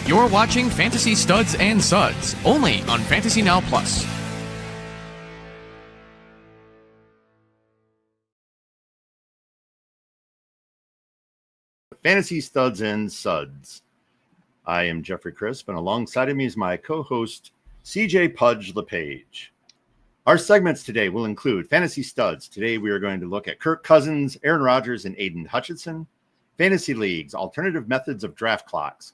You're watching Fantasy Studs and Suds, only on Fantasy Now Plus. Fantasy Studs and Suds. I am Jeffrey Crisp, and alongside of me is my co-host, C.J. Pudge LaPage. Our segments today will include Fantasy Studs. Today we are going to look at Kirk Cousins, Aaron Rodgers, and Aiden Hutchinson. Fantasy Leagues, alternative methods of draft clocks.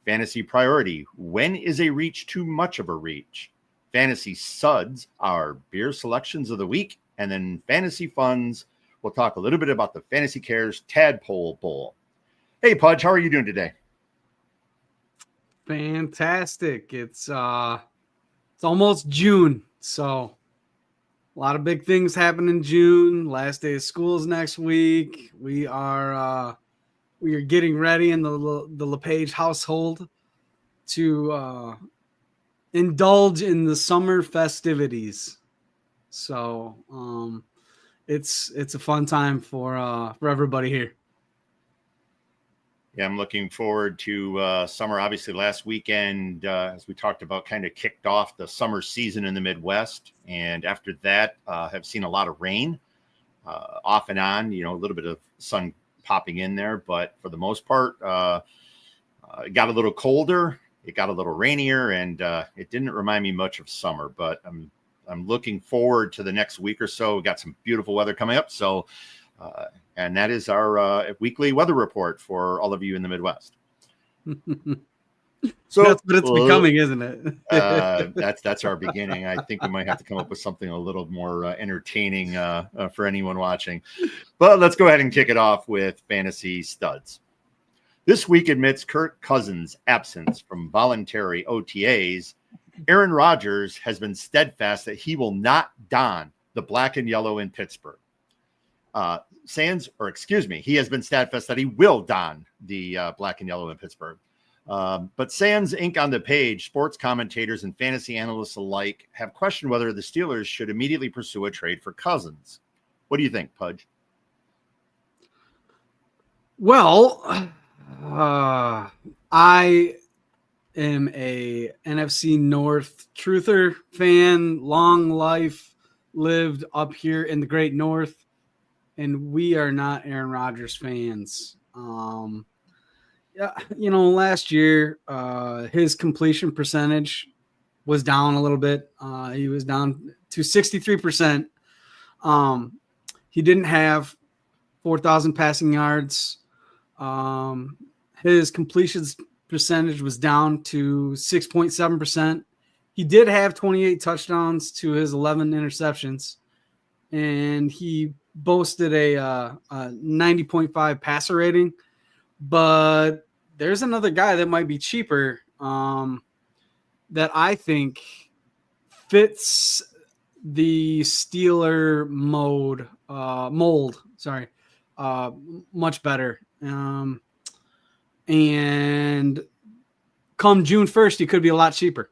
Fantasy Priority, when is a reach too much of a reach? Fantasy Suds, our beer selections of the week. And then Fantasy Funz, we'll talk a little bit about the Fantasy Cares Tadpole Bowl. Hey, Pudge, how are you doing today? Fantastic. It's almost June, so a lot of big things happen in June. Last day of school is next week. We are getting ready in the LaPage household to indulge in the summer festivities. So it's a fun time for everybody here. Yeah, I'm looking forward to summer. Obviously, last weekend, as we talked about, kind of kicked off the summer season in the Midwest. And after that, have seen a lot of rain off and on, a little bit of sun popping in there. But for the most part, it got a little colder. It got a little rainier, and it didn't remind me much of summer. But I'm looking forward to the next week or so. We got some beautiful weather coming up. So and that is our weekly weather report for all of you in the Midwest. So that's what it's becoming, isn't it? That's our beginning. I think we might have to come up with something a little more entertaining for anyone watching. But let's go ahead and kick it off with Fantasy Studs. This week, amidst Kirk Cousins' absence from voluntary OTAs, Aaron Rodgers has been steadfast that he will not don the black and yellow in Pittsburgh. He has been steadfast that he will don the black and yellow in Pittsburgh. But Sans ink on the page, sports commentators and fantasy analysts alike have questioned whether the Steelers should immediately pursue a trade for Cousins. What do you think, Pudge? Well, I am a NFC North truther fan, long life lived up here in the great North. And we are not Aaron Rodgers fans. Last year, his completion percentage was down a little bit. He was down to 63%. He didn't have 4,000 passing yards. His completions percentage was down to 6.7%. He did have 28 touchdowns to his 11 interceptions. And he boasted a 90.5 passer rating, but there's another guy that might be cheaper that I think fits the Steeler mold much better. And come June 1st, he could be a lot cheaper.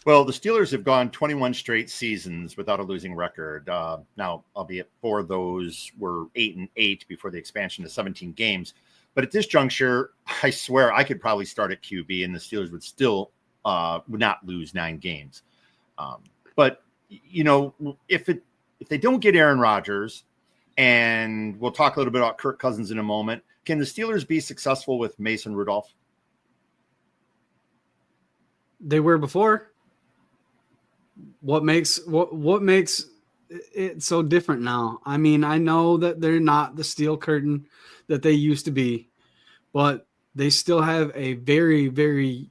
Well, the Steelers have gone 21 straight seasons without a losing record. Now, albeit 4 of those were 8-8 before the expansion to 17 games. But at this juncture, I swear I could probably start at QB and the Steelers would still would not lose 9 games. But if they don't get Aaron Rodgers, and we'll talk a little bit about Kirk Cousins in a moment, can the Steelers be successful with Mason Rudolph? They were before. What makes it so different now? I mean, I know that they're not the steel curtain that they used to be, but they still have a very, very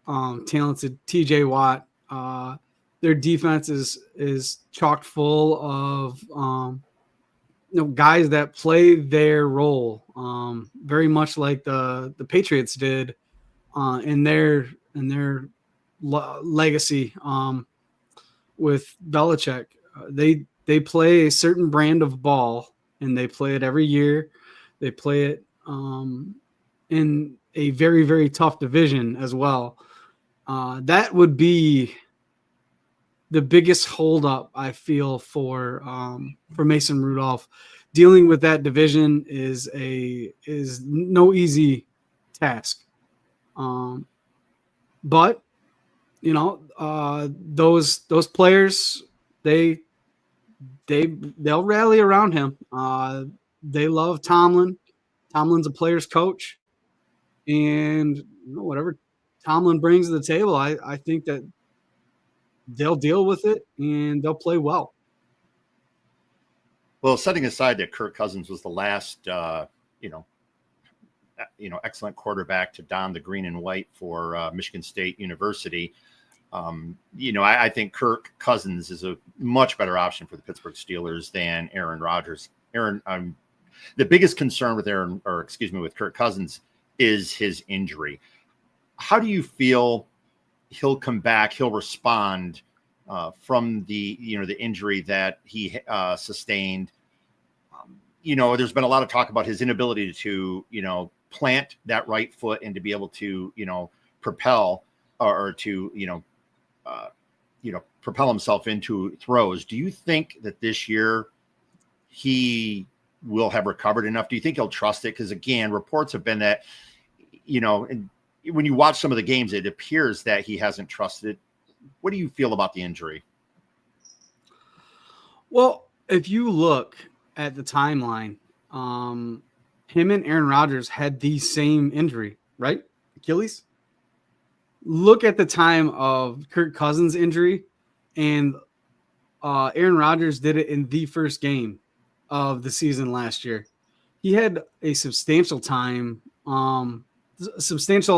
talented TJ Watt. Their defense is chock full of guys that play their role, very much like the Patriots did in their legacy. With Belichick, they play a certain brand of ball, and they play it every year. They play it in a very, very tough division as well. That would be the biggest holdup I feel for Mason Rudolph. dealing with that division is no easy task. But those players, they'll rally around him. They love Tomlin. Tomlin's a player's coach, and whatever Tomlin brings to the table, I think that they'll deal with it and they'll play well. Well, setting aside that Kirk Cousins was the last, excellent quarterback to don the green and white for Michigan State University. I think Kirk Cousins is a much better option for the Pittsburgh Steelers than Aaron Rodgers. The biggest concern with with Kirk Cousins is his injury. How do you feel he'll come back? He'll respond from the injury that he sustained. There's been a lot of talk about his inability to, plant that right foot and to be able to, propel or to, propel himself into throws. Do you think that this year he will have recovered enough? Do you think he'll trust it? Because again, reports have been that, and when you watch some of the games, it appears that he hasn't trusted it. What do you feel about the injury? Well, if you look at the timeline, him and Aaron Rodgers had the same injury, right? Achilles. Look at the time of Kirk Cousins' injury, and Aaron Rodgers did it in the first game of the season last year. He had a substantial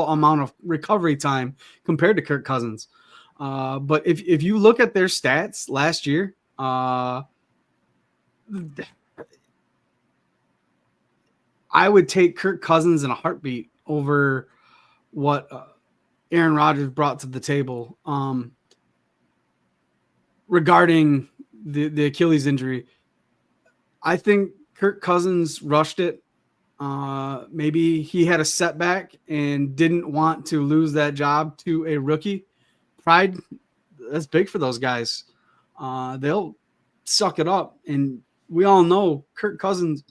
amount of recovery time compared to Kirk Cousins. But if you look at their stats last year, I would take Kirk Cousins in a heartbeat over what Aaron Rodgers brought to the table regarding the Achilles injury. I think Kirk Cousins rushed it. Maybe he had a setback and didn't want to lose that job to a rookie. Pride, that's big for those guys. They'll suck it up. And we all know Kirk Cousins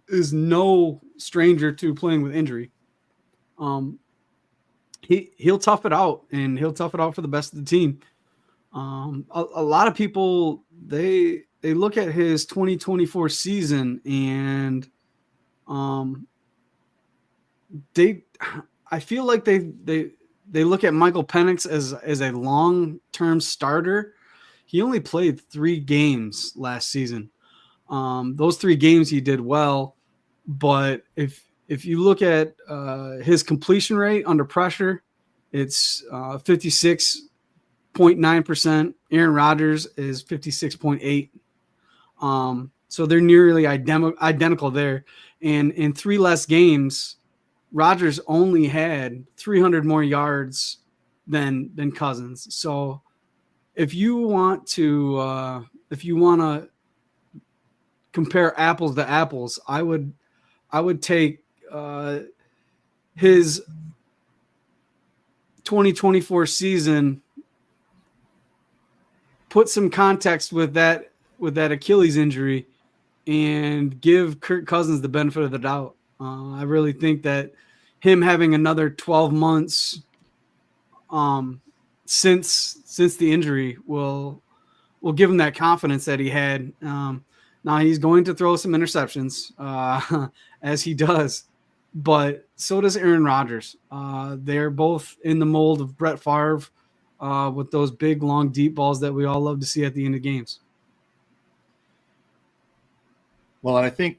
is no stranger to playing with injury. He'll tough it out, and he'll tough it out for the best of the team. A lot of people, they look at his 2024 season and I feel like they look at Michael Penix as a long-term starter. He only played 3 games last season. Those 3 games he did well, but if you look at his completion rate under pressure, it's 56.9%. Aaron Rodgers is 56.8%. So they're nearly identical there. And in 3 less games, Rodgers only had 300 more yards than Cousins. So if you want to compare apples to apples, I would take his 2024 season, put some context with that Achilles injury, and give Kirk Cousins the benefit of the doubt. I really think that him having another 12 months since the injury will give him that confidence that he had. Now he's going to throw some interceptions as he does, but so does Aaron Rodgers. They're both in the mold of Brett Favre with those big, long, deep balls that we all love to see at the end of games. Well, and I think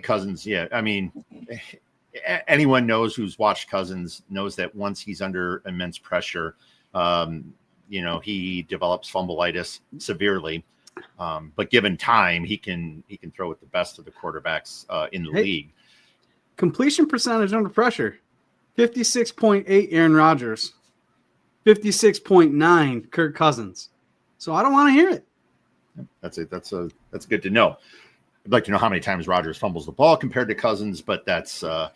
Cousins, yeah. I mean, anyone knows who's watched Cousins knows that once he's under immense pressure, he develops fumbleitis severely. But given time, he can throw with the best of the quarterbacks in the league. Completion percentage under pressure: 56.8 Aaron Rodgers, 56.9 Kirk Cousins. So I don't want to hear it. That's good to know. I'd like to know how many times Rodgers fumbles the ball compared to Cousins, but that's a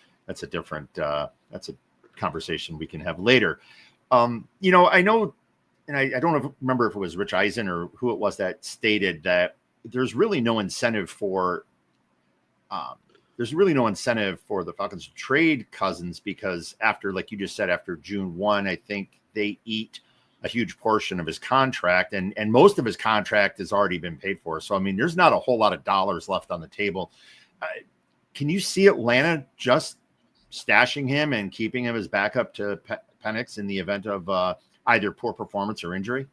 different that's a conversation we can have later. I know, and I don't remember if it was Rich Eisen or who it was that stated that there's really no incentive for there's really no incentive for the Falcons to trade Cousins because after, like you just said, after June 1, I think they eat a huge portion of his contract, and most of his contract has already been paid for. So, I mean, there's not a whole lot of dollars left on the table. Can you see Atlanta just stashing him and keeping him as backup to Penix in the event of either poor performance or injury?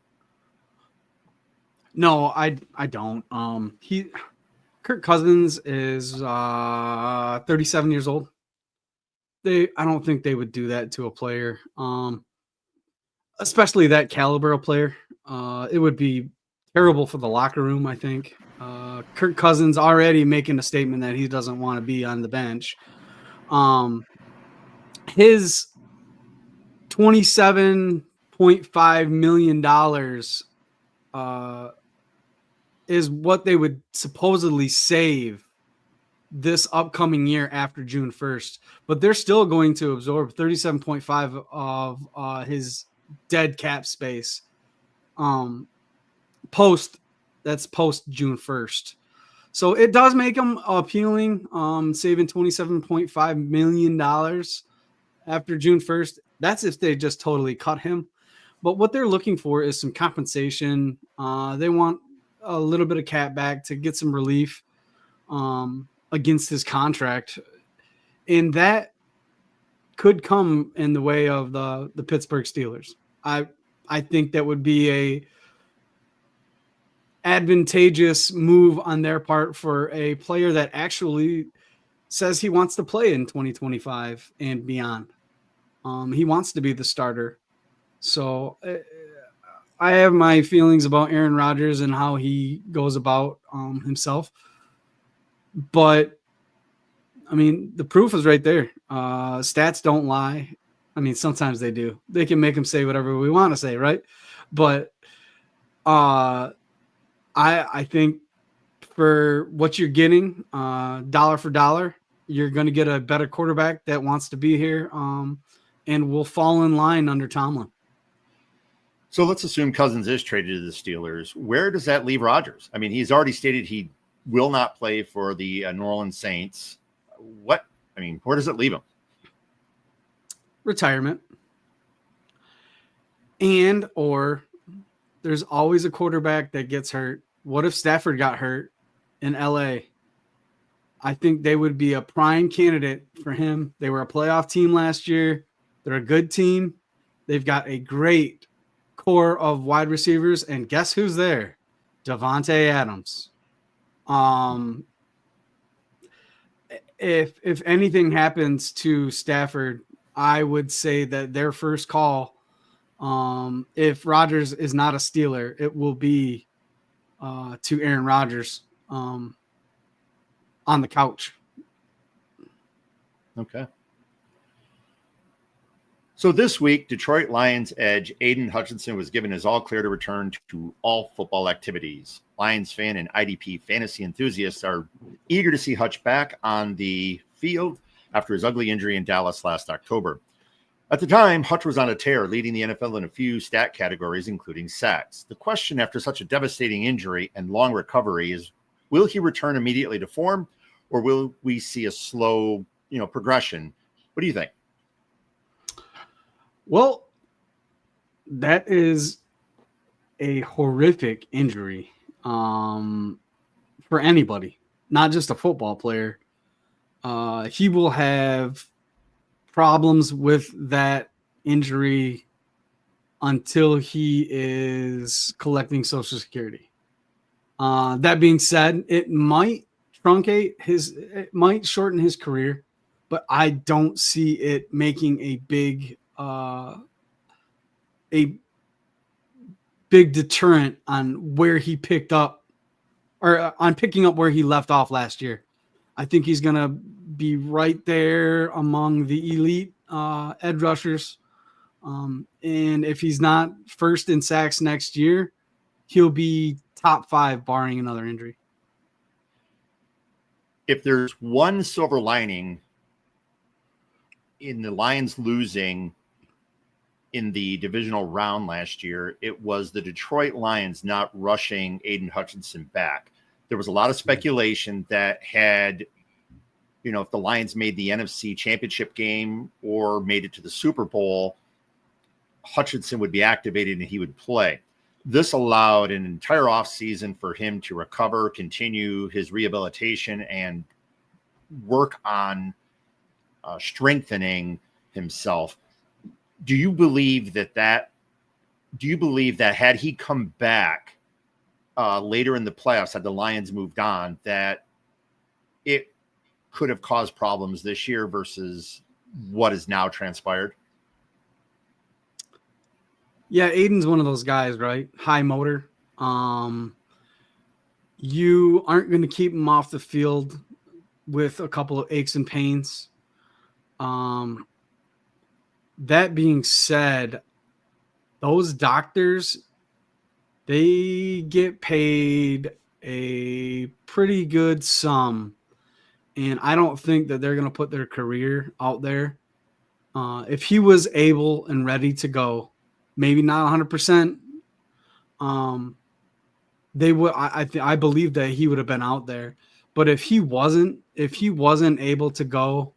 No, I don't. Kirk Cousins is 37 years old. I don't think they would do that to a player, especially that caliber of player. It would be terrible for the locker room, I think. Kirk Cousins already making a statement that he doesn't want to be on the bench. His $27.5 million is what they would supposedly save this upcoming year after June 1st, but they're still going to absorb 37.5 of his dead cap space. Post June 1st. So it does make them appealing, saving $27.5 million after June 1st. That's if they just totally cut him. But what they're looking for is some compensation. They want a little bit of cap back to get some relief against his contract. And that could come in the way of the Pittsburgh Steelers. I think that would be a advantageous move on their part for a player that actually says he wants to play in 2025 and beyond. He wants to be the starter. So I have my feelings about Aaron Rodgers and how he goes about himself. But, I mean, the proof is right there. Stats don't lie. I mean, sometimes they do. They can make them say whatever we want to say, right? But I think for what you're getting, dollar for dollar, you're going to get a better quarterback that wants to be here and will fall in line under Tomlin. So let's assume Cousins is traded to the Steelers. Where does that leave Rodgers? I mean, he's already stated he will not play for the New Orleans Saints. Where does it leave him? Retirement. And or there's always a quarterback that gets hurt. What if Stafford got hurt in LA? I think they would be a prime candidate for him. They were a playoff team last year. They're a good team. They've got a great core of wide receivers. And guess who's there? Davante Adams. If anything happens to Stafford, I would say that their first call, if Rodgers is not a Steeler, it will be to Aaron Rodgers on the couch. Okay. So this week, Detroit Lions edge Aiden Hutchinson was given his all clear to return to all football activities. Lions fan and IDP fantasy enthusiasts are eager to see Hutch back on the field after his ugly injury in Dallas last October. At the time, Hutch was on a tear, leading the NFL in a few stat categories, including sacks. The question after such a devastating injury and long recovery is, will he return immediately to form, or will we see a slow, progression? What do you think? Well, that is a horrific injury for anybody, not just a football player. He will have problems with that injury until he is collecting Social Security. That being said, it might shorten his career, but I don't see it making a big deterrent on where he picked up or on picking up where he left off last year. I think he's going to be right there among the elite edge rushers. And if he's not first in sacks next year, he'll be top 5 barring another injury. If there's one silver lining in the Lions losing in the divisional round last year, it was the Detroit Lions not rushing Aiden Hutchinson back. There was a lot of speculation that had if the Lions made the NFC Championship game or made it to the Super Bowl, Hutchinson would be activated and he would play. This allowed an entire offseason for him to recover, continue his rehabilitation, and work on strengthening himself. Do you believe that had he come back later in the playoffs, had the Lions moved on, that it could have caused problems this year versus what is now transpired? Yeah, Aiden's one of those guys, right? High motor. You aren't going to keep him off the field with a couple of aches and pains. That being said, those doctors, they get paid a pretty good sum. And I don't think that they're going to put their career out there. If he was able and ready to go, maybe not 100%, they would. I believe that he would have been out there. But if he wasn't able to go,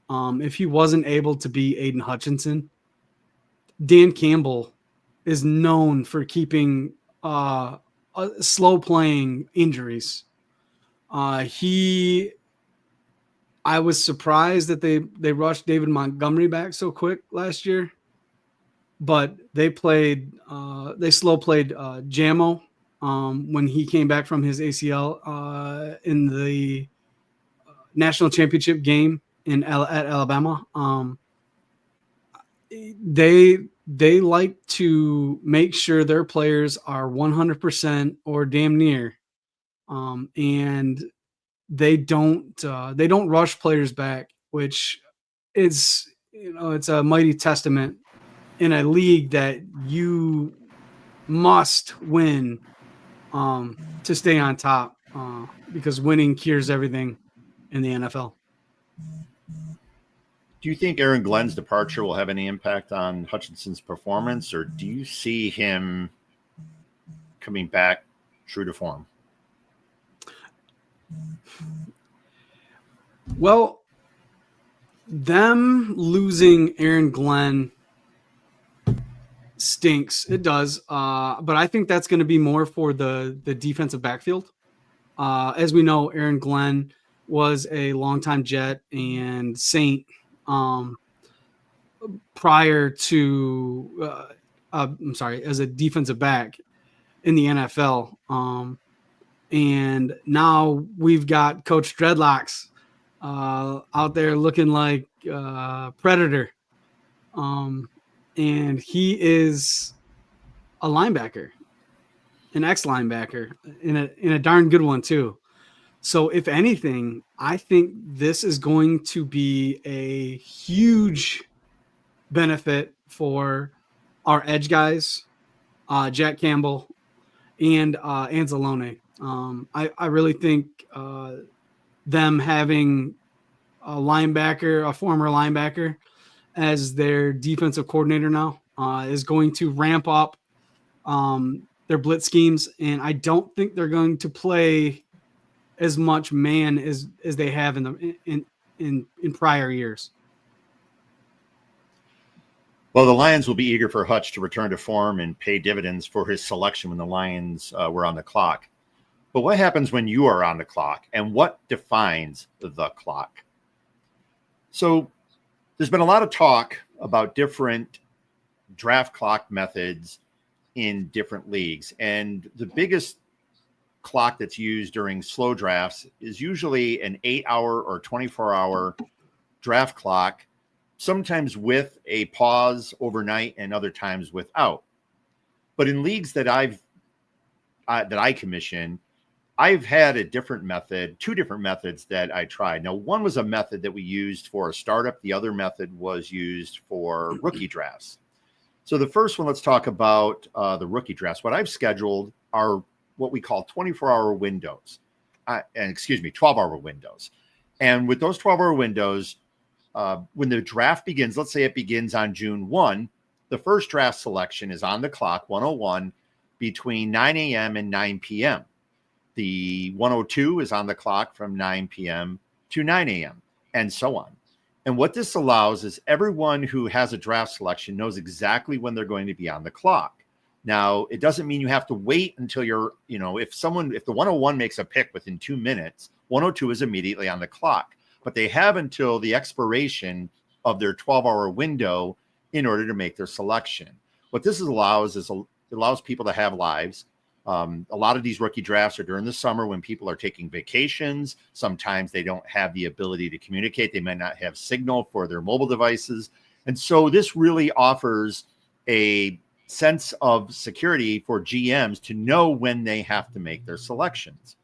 if he wasn't able to be Aiden Hutchinson, Dan Campbell is known for keeping slow playing injuries. I was surprised that they rushed David Montgomery back so quick last year, but they slow played Jamo when he came back from his ACL in the national championship game at Alabama. They like to make sure their players are 100% or damn near, and they don't rush players back, which is, it's a mighty testament in a league that you must win to stay on top, because winning cures everything in the NFL. Do you think Aaron Glenn's departure will have any impact on Hutchinson's performance, or do you see him coming back true to form? Well, them losing Aaron Glenn stinks. It does. But I think that's going to be more for the defensive backfield. As we know, Aaron Glenn was a longtime Jet and Saint prior to, as a defensive back in the NFL. And now we've got Coach Dreadlocks out there looking like Predator. And he is a linebacker, an ex-linebacker, in a darn good one too. So if anything, I think this is going to be a huge benefit for our edge guys, Jack Campbell and Anzalone. I really think them having a former linebacker as their defensive coordinator now is going to ramp up their blitz schemes, and I don't think they're going to play as much man as they have in prior years. Well, the Lions will be eager for Hutch to return to form and pay dividends for his selection when the Lions were on the clock. But what happens when you are on the clock, and what defines the clock? So there's been a lot of talk about different draft clock methods in different leagues. And the biggest clock that's used during slow drafts is usually an 8-hour or 24-hour draft clock, sometimes with a pause overnight and other times without. But in leagues that I commission, I've had a different method, two different methods that I tried. Now, one was a method that we used for a startup. The other method was used for rookie drafts. So the first one, let's talk about the rookie drafts. What I've scheduled are what we call 24-hour windows, 12-hour windows. And with those 12-hour windows, when the draft begins, let's say it begins on June 1, the first draft selection is on the clock, 101, between 9 a.m. and 9 p.m. The 102 is on the clock from 9 p.m. to 9 a.m. and so on. And what this allows is everyone who has a draft selection knows exactly when they're going to be on the clock. Now, it doesn't mean you have to wait until you're, if the 101 makes a pick within 2 minutes, 102 is immediately on the clock. But they have until the expiration of their 12-hour window in order to make their selection. What this allows is it allows people to have lives. A lot of these rookie drafts are during the summer when people are taking vacations. Sometimes they don't have the ability to communicate. They might not have signal for their mobile devices. And so this really offers a sense of security for GMs to know when they have to make their selections.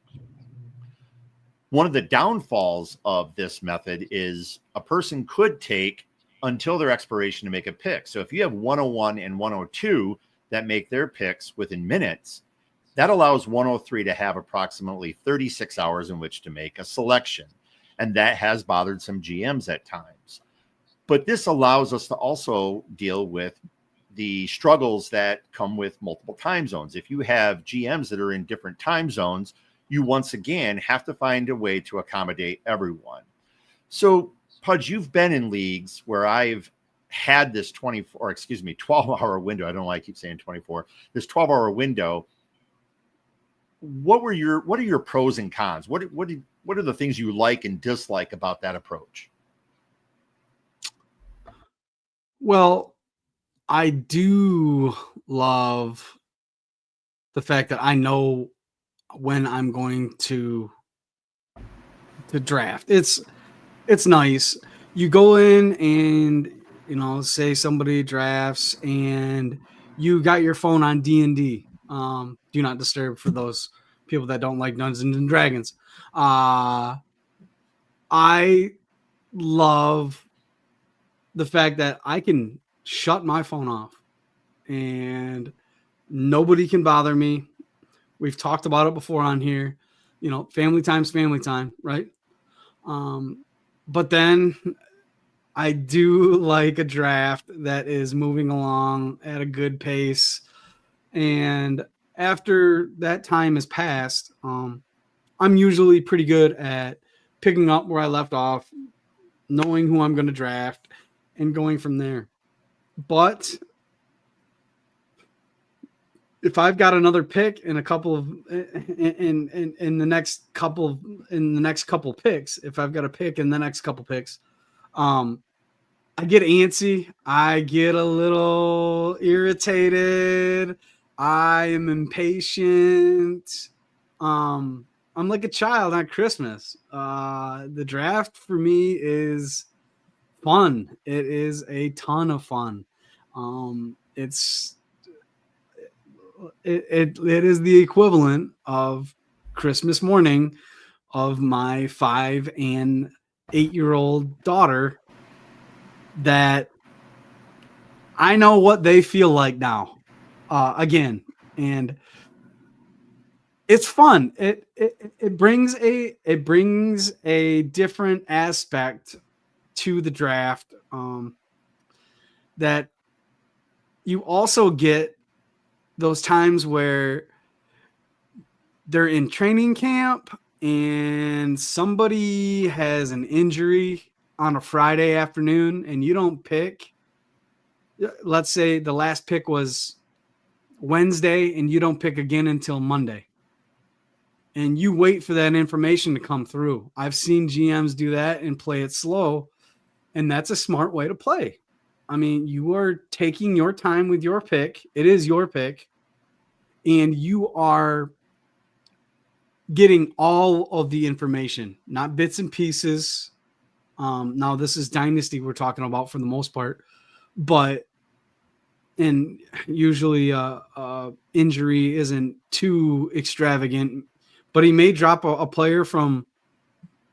One of the downfalls of this method is a person could take until their expiration to make a pick. So if you have 101 and 102 that make their picks within minutes, that allows 103 to have approximately 36 hours in which to make a selection. And that has bothered some GMs at times. But this allows us to also deal with the struggles that come with multiple time zones. If you have GMs that are in different time zones, you once again have to find a way to accommodate everyone. So, Pudge, you've been in leagues where I've had this 12-hour window. I don't know why I keep saying 24. This 12-hour window. What are your pros and cons? What are the things you like and dislike about that approach? Well, I do love the fact that I know when I'm going to draft. It's nice. You go in and say somebody drafts and you got your phone on D&D. Do not disturb for those people that don't like Dungeons and Dragons. I love the fact that I can shut my phone off and nobody can bother me. We've talked about it before on here. Family time's family time, right? But then I do like a draft that is moving along at a good pace. And after that time has passed, I'm usually pretty good at picking up where I left off, knowing who I'm going to draft, and going from there. But if I've got another pick in a couple of in the next couple picks, if I've got a pick in the next couple picks, I get antsy. I get a little irritated. I am impatient. I'm like a child on Christmas. The draft for me is fun. It is a ton of fun. It is the equivalent of Christmas morning of my 5 and 8-year-old daughter that I know what they feel like now. Again, and it's fun. It brings a different aspect to the draft that you also get those times where they're in training camp and somebody has an injury on a Friday afternoon and you don't pick. Let's say the last pick was Wednesday and you don't pick again until Monday. And you wait for that information to come through. I've seen GMs do that and play it slow. And that's a smart way to play. I mean, you are taking your time with your pick. It is your pick. And you are getting all of the information, not bits and pieces. Now, this is Dynasty we're talking about for the most part. And usually injury isn't too extravagant. But he may drop a player from,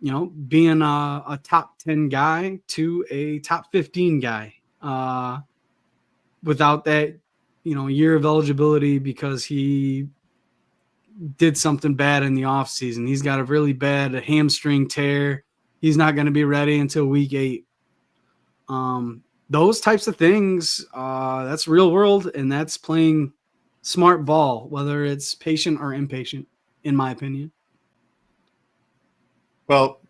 being a top 10 guy to a top 15 guy without that, year of eligibility because he did something bad in the offseason. He's got a really bad hamstring tear. He's not going to be ready until week 8. Those types of things, that's real world, and that's playing smart ball, whether it's patient or impatient, in my opinion. Well,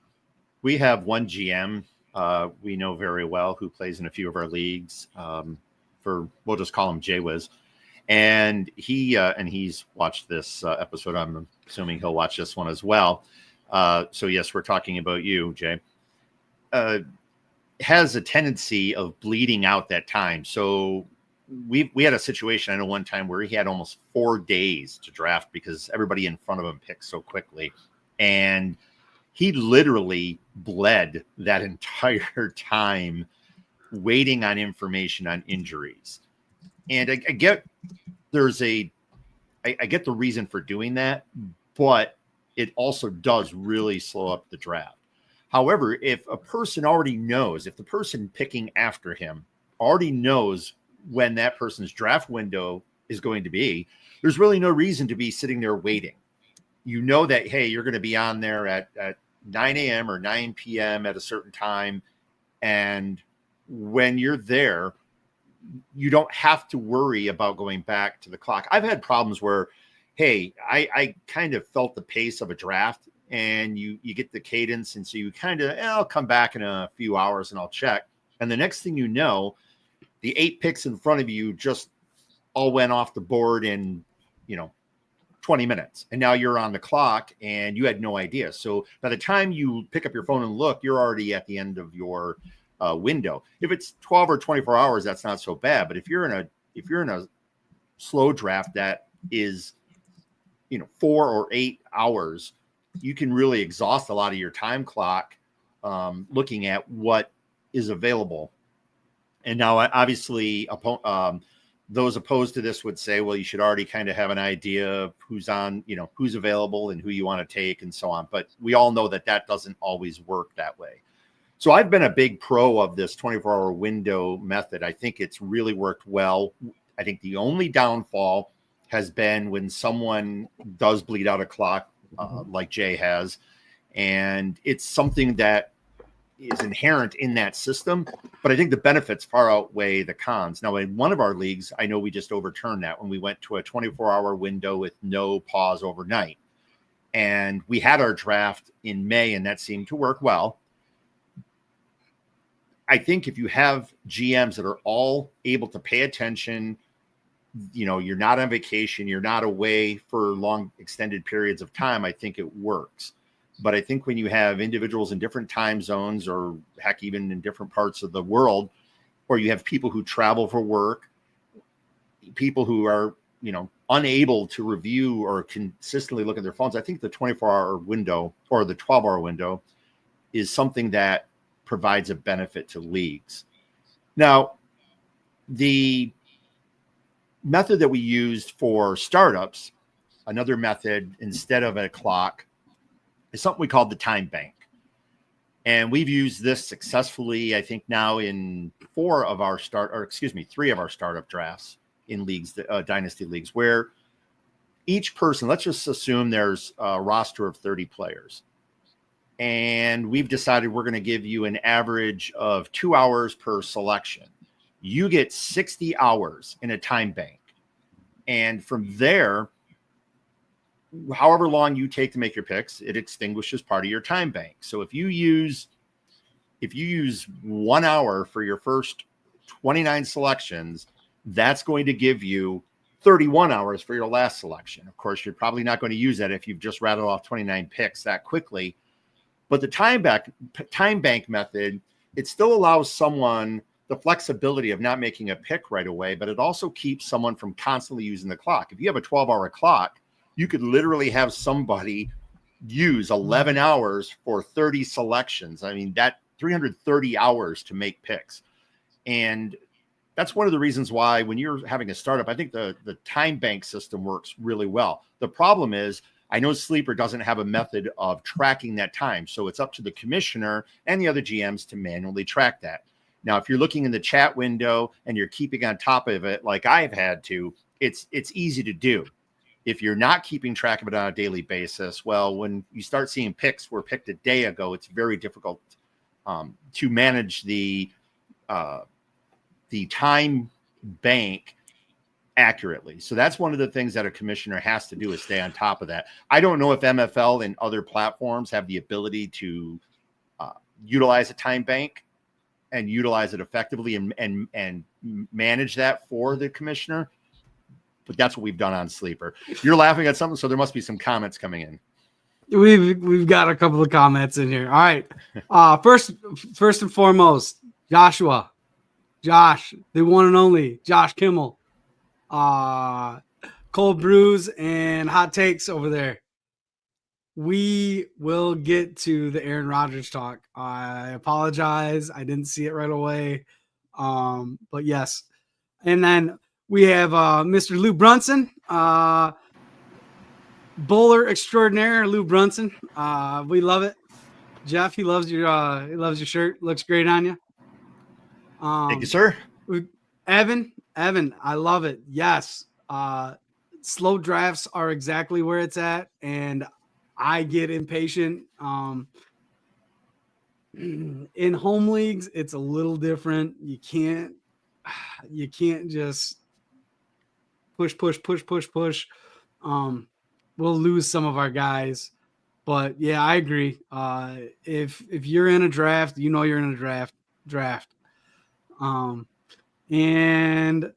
we have one GM we know very well who plays in a few of our leagues. We'll just call him Jay-Wiz. And he's watched this episode. I'm assuming he'll watch this one as well. So yes, we're talking about you, Jay. Has a tendency of bleeding out that time. So we had a situation, I know, one time where he had almost 4 days to draft because everybody in front of him picked so quickly. And he literally bled that entire time waiting on information on injuries. And I get I get the reason for doing that, but it also does really slow up the draft. However, if a person already knows, if the person picking after him already knows when that person's draft window is going to be, there's really no reason to be sitting there waiting. You know that, hey, you're going to be on there at 9 a.m. or 9 p.m. at a certain time. And when you're there, you don't have to worry about going back to the clock. I've had problems where, hey, I kind of felt the pace of a draft and you get the cadence. And so you kind of, I'll come back in a few hours and I'll check. And the next thing you know, the 8 picks in front of you just all went off the board in, 20 minutes. And now you're on the clock and you had no idea. So by the time you pick up your phone and look, you're already at the end of your window. If it's 12 or 24 hours, that's not so bad. But if you're in a slow draft that is, 4 or 8 hours, you can really exhaust a lot of your time clock looking at what is available. And now, obviously, those opposed to this would say, well, you should already kind of have an idea of who's on, who's available and who you want to take and so on. But we all know that doesn't always work that way. So I've been a big pro of this 24-hour window method. I think it's really worked well. I think the only downfall has been when someone does bleed out a clock, like Jay has, and it's something that is inherent in that system. But I think the benefits far outweigh the cons. Now, in one of our leagues, I know we just overturned that when we went to a 24-hour window with no pause overnight. And we had our draft in May, and that seemed to work well. I think if you have GMs that are all able to pay attention, you're not on vacation, you're not away for long extended periods of time, I think it works. But I think when you have individuals in different time zones, or heck, even in different parts of the world, or you have people who travel for work, people who are, unable to review or consistently look at their phones, I think the 24-hour window or the 12-hour window is something that provides a benefit to leagues. Now, the method that we used for startups, another method instead of a clock, is something we called the time bank. And we've used this successfully, I think, now in 3 of our startup drafts in leagues, dynasty leagues, where each person, let's just assume there's a roster of 30 players. And we've decided we're going to give you an average of 2 hours per selection. You get 60 hours in a time bank. And from there, however long you take to make your picks, it extinguishes part of your time bank. So if you use 1 hour for your first 29 selections, that's going to give you 31 hours for your last selection. Of course, you're probably not going to use that if you've just rattled off 29 picks that quickly. But the time bank method, it still allows someone the flexibility of not making a pick right away, but it also keeps someone from constantly using the clock. If you have a 12-hour clock, you could literally have somebody use 11 hours for 30 selections. I mean, that 330 hours to make picks. And that's one of the reasons why when you're having a startup, I think the time bank system works really well. The problem is, I know Sleeper doesn't have a method of tracking that time. So it's up to the commissioner and the other GMs to manually track that. Now, if you're looking in the chat window and you're keeping on top of it, like I've had to, it's easy to do. If you're not keeping track of it on a daily basis, well, when you start seeing picks were picked a day ago, it's very difficult to manage the time bank accurately. So that's one of the things that a commissioner has to do, is stay on top of that. I don't know if MFL and other platforms have the ability to utilize a time bank and utilize it effectively and manage that for the commissioner. But that's what we've done on Sleeper. You're laughing at something, so there must be some comments coming in. We've got a couple of comments in here. All right. First and foremost, Josh, the one and only Josh Kimmel. Cold brews and hot takes over there. We will get to the Aaron Rodgers talk. I apologize. I didn't see it right away. But yes. And then we have Mr. Lou Brunson, bowler extraordinaire, Lou Brunson. We love it. Jeff, he loves your shirt. Looks great on you. Thank you, sir. Evan, I love it. Yes. Slow drafts are exactly where it's at, and I get impatient. In home leagues, it's a little different. You can't just push. We'll lose some of our guys, but yeah, I agree. If you're in a draft, you're in a draft. And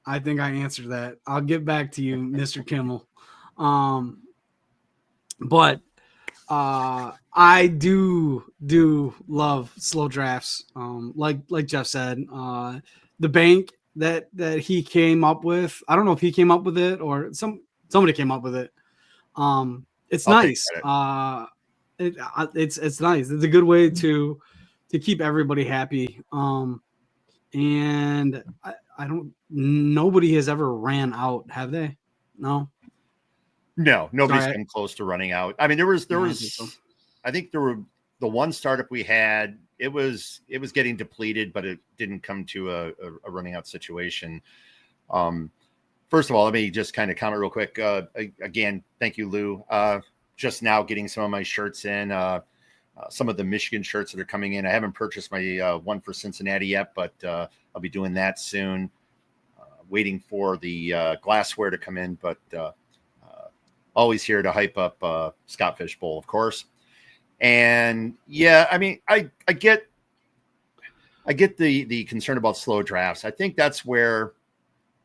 I think I answered that. I'll get back to you, Mr. Kimmel. But I do love slow drafts. Like Jeff said, the bank that he came up with. I don't know if he came up with it or somebody came up with it. It's nice. It's nice. It's a good way to keep everybody happy. And nobody has ever ran out, have they? No, nobody's come close to running out. I mean, there was, I think there were the one startup we had, it was getting depleted, but it didn't come to a running out situation. First of all, let me just kind of comment real quick. Again, thank you, Lou. Just now getting some of my shirts in, some of the Michigan shirts that are coming in. I haven't purchased my one for Cincinnati yet, but I'll be doing that soon. Waiting for the glassware to come in, but always here to hype up Scott Fish Bowl, of course. And yeah, I mean, I get the concern about slow drafts. I think that's where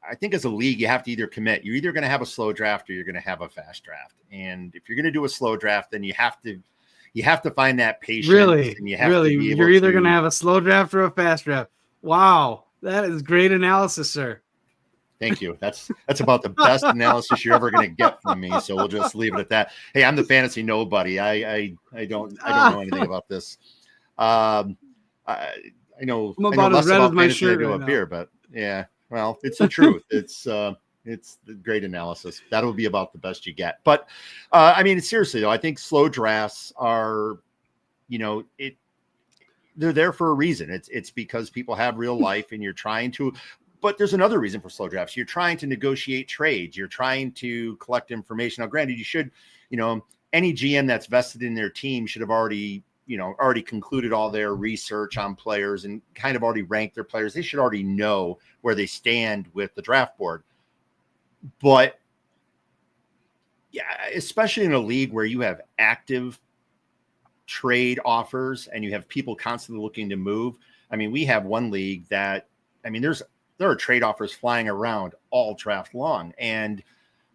I think as a league, you have to either commit. You're either going to have a slow draft or you're going to have a fast draft. And if you're going to do a slow draft, then you have to find that patience. Really, and you're either going to have a slow draft or a fast draft. Wow, that is great analysis, sir. Thank you. That's about the best analysis you're ever going to get from me. So we'll just leave it at that. Hey, I'm the fantasy nobody. I don't know anything about this. I know less about fantasy than I do up here, but yeah. Well, it's the truth. It's the great analysis. That'll be about the best you get. But I mean, seriously though, I think slow drafts are, they're there for a reason. It's because people have real life and you're trying to. But there's another reason for slow drafts. You're trying to negotiate trades. You're trying to collect information. Now, granted, you should, any GM that's vested in their team should have already concluded all their research on players and kind of already ranked their players. They should already know where they stand with the draft board. But yeah, especially in a league where you have active trade offers and you have people constantly looking to move. I mean, we have one league that, there are trade offers flying around all draft long. And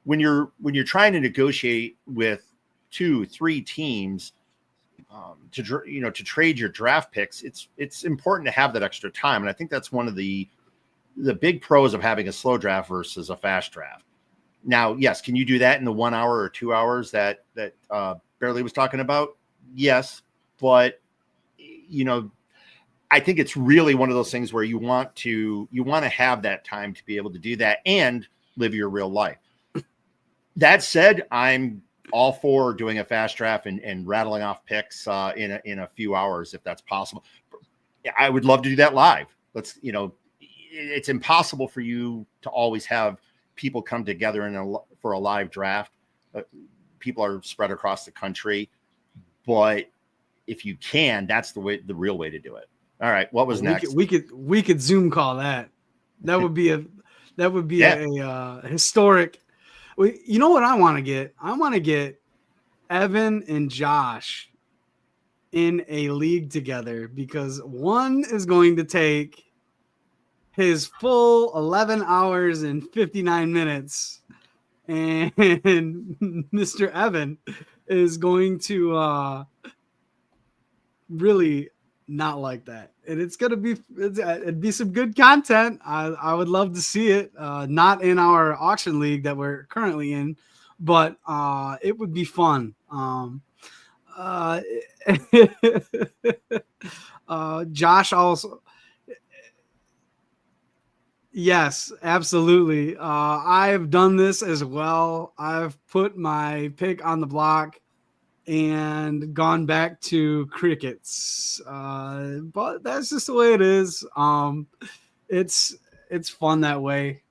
when you're trying to negotiate with 2-3 teams to trade your draft picks, it's important to have that extra time. And I think that's one of the big pros of having a slow draft versus a fast draft. Now, yes, can you do that in the 1 hour or 2 hours that Barely was talking about? Yes, but I think it's really one of those things where you want to have that time to be able to do that and live your real life. That said, I'm all for doing a fast draft and rattling off picks in a few hours if that's possible. I would love to do that live. It's impossible for you to always have people come together for a live draft. People are spread across the country, but if you can, that's the real way to do it. All right, what was next? We could Zoom call that. That would be a historic. You know what I want to get? I want to get Evan and Josh in a league together because one is going to take his full 11 hours and 59 minutes, and Mr. Evan is going to really not like that. And it'd be some good content. I would love to see it. Not in our auction league that we're currently in, but it would be fun. Josh also. Yes, absolutely. I've done this as well. I've put my pick on the block and gone back to crickets. But that's just the way it is. It's fun that way.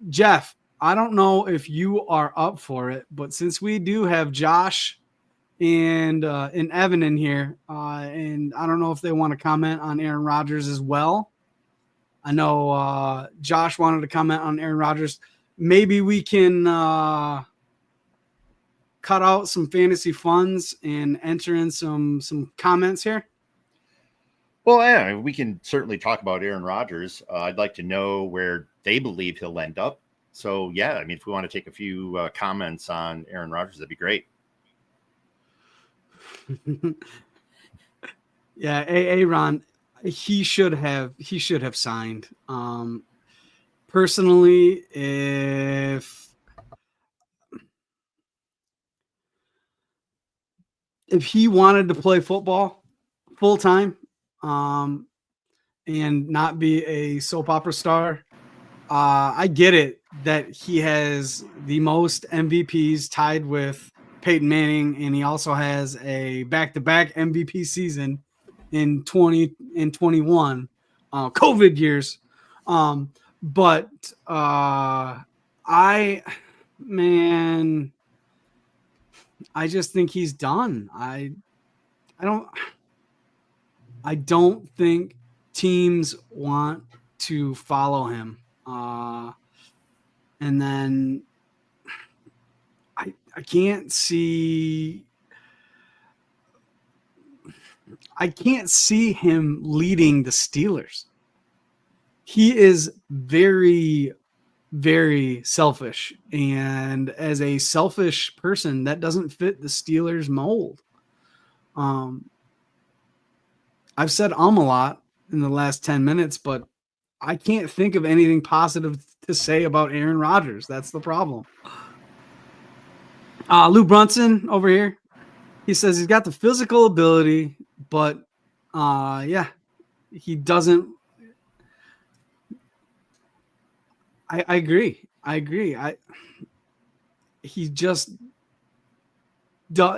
Jeff, I don't know if you are up for it, but since we do have Josh and Evan in here, and I don't know if they want to comment on Aaron Rodgers as well. I know Josh wanted to comment on Aaron Rodgers. Maybe we can cut out some fantasy funds and enter in some comments here. Well, yeah, we can certainly talk about Aaron Rodgers. I'd like to know where they believe he'll end up. So, yeah, I mean, if we want to take a few comments on Aaron Rodgers, that'd be great. Yeah, Aaron, he should have signed. Personally, if he wanted to play football full time, and not be a soap opera star, I get it that he has the most MVPs tied with Peyton Manning, and he also has a back-to-back MVP season in 20 and 21 COVID years. But I just think he's done. I don't think teams want to follow him. And then I can't see him leading the Steelers. He is very, very selfish. And as a selfish person, that doesn't fit the Steelers mold. I've said a lot in the last 10 minutes, but I can't think of anything positive to say about Aaron Rodgers. That's the problem. Lou Brunson over here, he says he's got the physical ability, but he doesn't. I agree. He just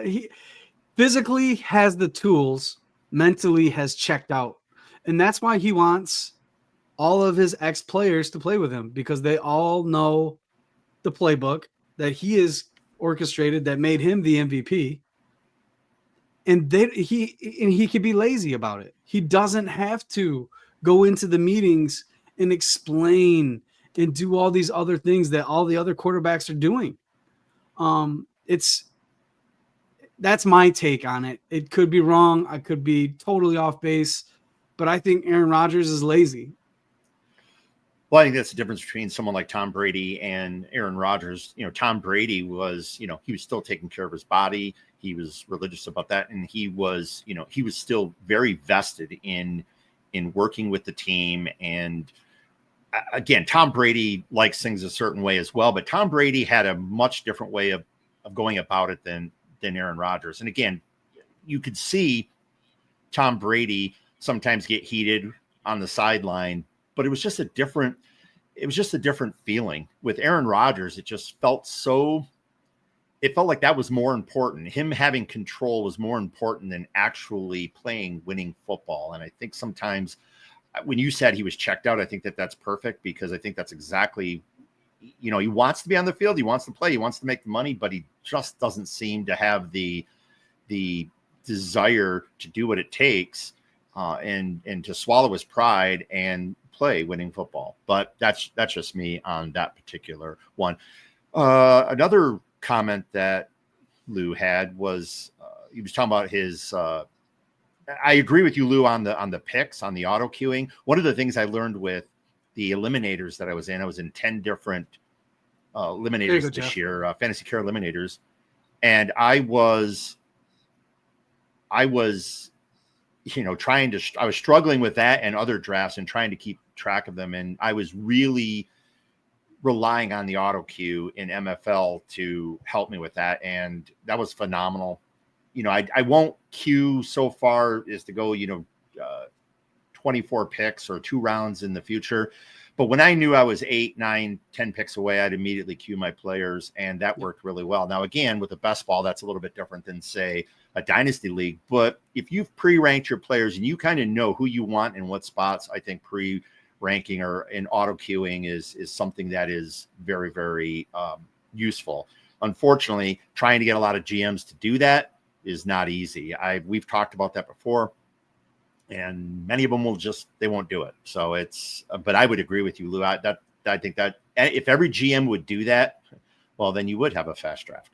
he physically has the tools, mentally has checked out. And that's why he wants all of his ex-players to play with him, because they all know the playbook that he is orchestrated that made him the MVP. And he could be lazy about it. He doesn't have to go into the meetings and explain and do all these other things that all the other quarterbacks are doing. That's my take on it. It could be wrong. I could be totally off base, but I think Aaron Rodgers is lazy. Well, I think that's the difference between someone like Tom Brady and Aaron Rodgers. You know, Tom Brady was, he was still taking care of his body. He was religious about that. And he was still very vested in working with the team. And again, Tom Brady likes things a certain way as well, but Tom Brady had a much different way of going about it than Aaron Rodgers. And again, you could see Tom Brady sometimes get heated on the sideline, but it was just a different feeling. With Aaron Rodgers, it felt like that was more important. Him having control was more important than actually playing winning football. And I think sometimes when you said he was checked out, I think that's perfect, because I think that's exactly, he wants to be on the field. He wants to play. He wants to make the money, but he just doesn't seem to have the desire to do what it takes and to swallow his pride and play winning football. But that's just me on that particular one. Another comment that Lou had was he was talking about his. I agree with you, Lou, on the picks, on the auto queuing. One of the things I learned with the eliminators that I was in 10 different eliminators this Jeff. year, Fantasy Care eliminators, and I was, I was struggling with that and other drafts and trying to keep track of them, and I was really relying on the auto queue in MFL to help me with that, and that was phenomenal. I won't queue so far as to go 24 picks or 2 rounds in the future, but when I knew I was 8, 9, 10 picks away, I'd immediately queue my players, and that worked really well. Now again, with a best ball, that's a little bit different than say a dynasty league, but if you've pre-ranked your players and you kind of know who you want in what spots, I think ranking or in auto queuing is something that is very, very useful. Unfortunately, trying to get a lot of GMs to do that is not easy. We've talked about that before, and many of them they won't do it. So but I would agree with you, Lou. I think that if every GM would do that, well, then you would have a fast draft.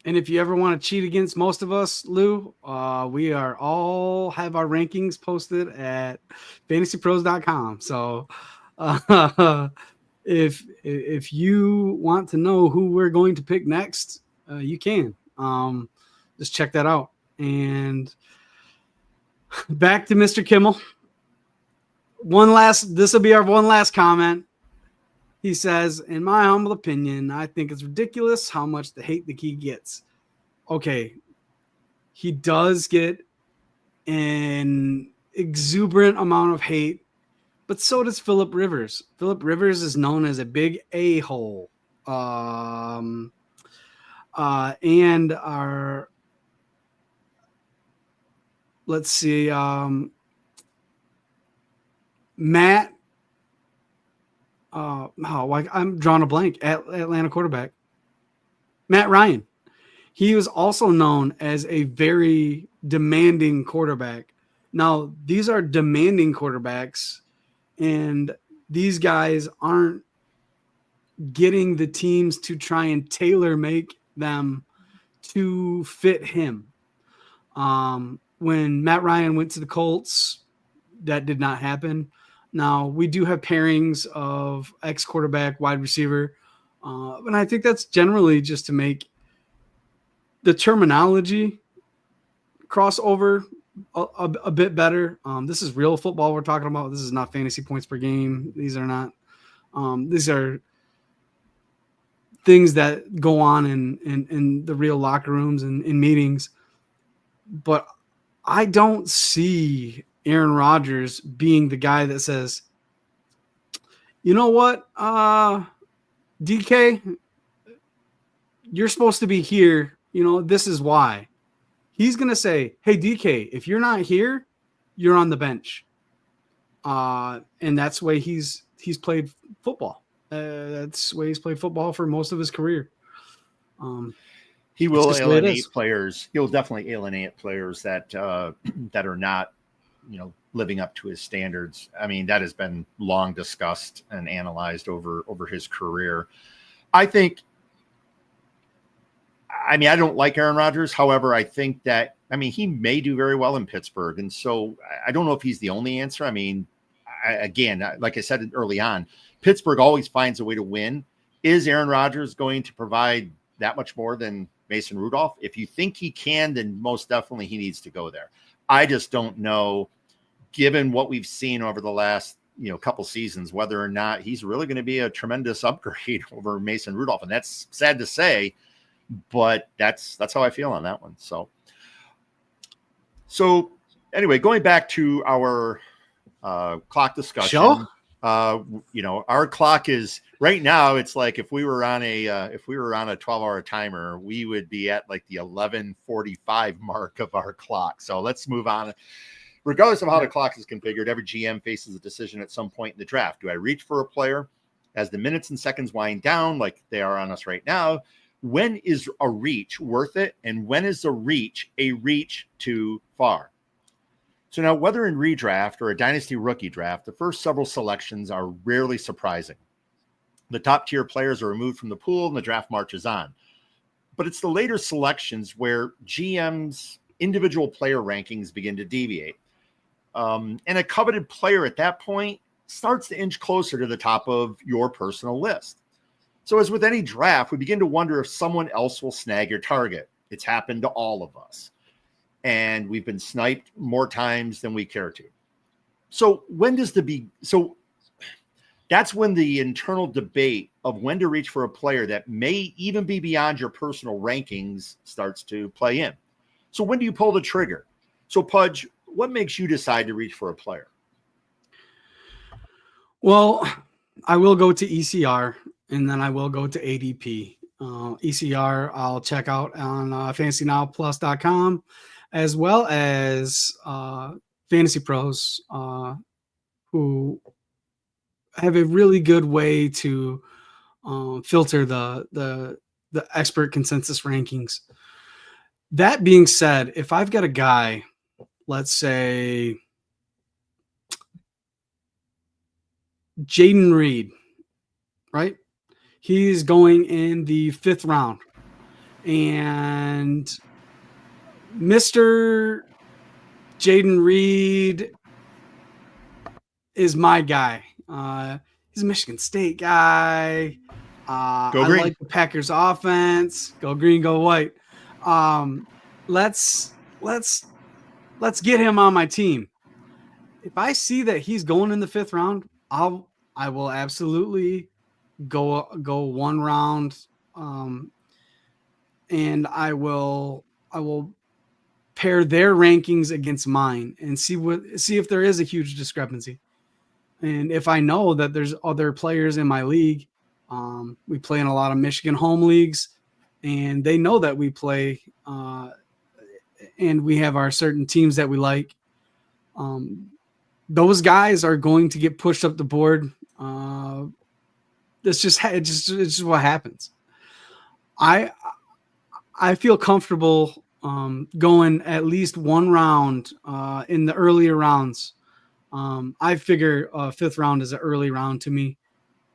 And if you ever want to cheat against most of us, Lou, we are all have our rankings posted at fantasypros.com. So if you want to know who we're going to pick next, you can just check that out. And back to Mr. Kimmel. This will be our one last comment. He says, in my humble opinion, I think it's ridiculous how much the hate that he gets. Okay, he does get an exuberant amount of hate, but so does Phillip Rivers. Phillip Rivers is known as a big a-hole. And our, let's see, Matt. I'm drawing a blank. Atlanta quarterback, Matt Ryan. He was also known as a very demanding quarterback. Now, these are demanding quarterbacks, and these guys aren't getting the teams to try and tailor make them to fit him. When Matt Ryan went to the Colts, that did not happen. Now, we do have pairings of ex-quarterback, wide receiver, and I think that's generally just to make the terminology crossover a bit better. This is real football we're talking about. This is not fantasy points per game. These are not. These are things that go on in the real locker rooms and in meetings. But I don't see Aaron Rodgers being the guy that says, you know what, DK, you're supposed to be here. This is why. He's going to say, hey, DK, if you're not here, you're on the bench. And that's the way he's played football. That's the way he's played football for most of his career. He will alienate players. He'll definitely alienate players that are not, living up to his standards. I mean, that has been long discussed and analyzed over his career. I don't like Aaron Rodgers. However, I think that, he may do very well in Pittsburgh. And so I don't know if he's the only answer. Again, like I said early on, Pittsburgh always finds a way to win. Is Aaron Rodgers going to provide that much more than Mason Rudolph? If you think he can, then most definitely he needs to go there. I just don't know, given what we've seen over the last, couple seasons, whether or not he's really going to be a tremendous upgrade over Mason Rudolph. And that's sad to say, but that's how I feel on that one. So anyway, going back to our clock discussion, our clock is right now. It's like if we were on a 12-hour timer, we would be at like the 11:45 mark of our clock. So let's move on. Regardless of how the clock is configured, every GM faces a decision at some point in the draft. Do I reach for a player as the minutes and seconds wind down like they are on us right now? When is a reach worth it? And when is a reach too far? So now, whether in redraft or a dynasty rookie draft, the first several selections are rarely surprising. The top tier players are removed from the pool and the draft marches on. but it's the later selections where GM's individual player rankings begin to deviate. And a coveted player at that point starts to inch closer to the top of your personal list. So as with any draft, we begin to wonder if someone else will snag your target. It's happened to all of us. And we've been sniped more times than we care to. So that's when the internal debate of when to reach for a player that may even be beyond your personal rankings starts to play in. So when do you pull the trigger? So Pudge, what makes you decide to reach for a player? Well, I will go to ECR and then I will go to ADP. ECR I'll check out on fantasynowplus.com, as well as Fantasy Pros, who have a really good way to filter the expert consensus rankings. That being said, if I've got a guy, let's say Jaden Reed, right? He's going in the 5th round. And Mr. Jaden Reed is my guy. He's a Michigan State guy. I like the Packers offense. Go green, go white. Let's get him on my team. If I see that he's going in the 5th round, I will absolutely go one round, and I will pair their rankings against mine and see if there is a huge discrepancy. And if I know that there's other players in my league, we play in a lot of Michigan home leagues, and they know that we play, and we have our certain teams that we like. Those guys are going to get pushed up the board. It's just what happens. I feel comfortable going at least one round in the earlier rounds. I figure 5th round is an early round to me.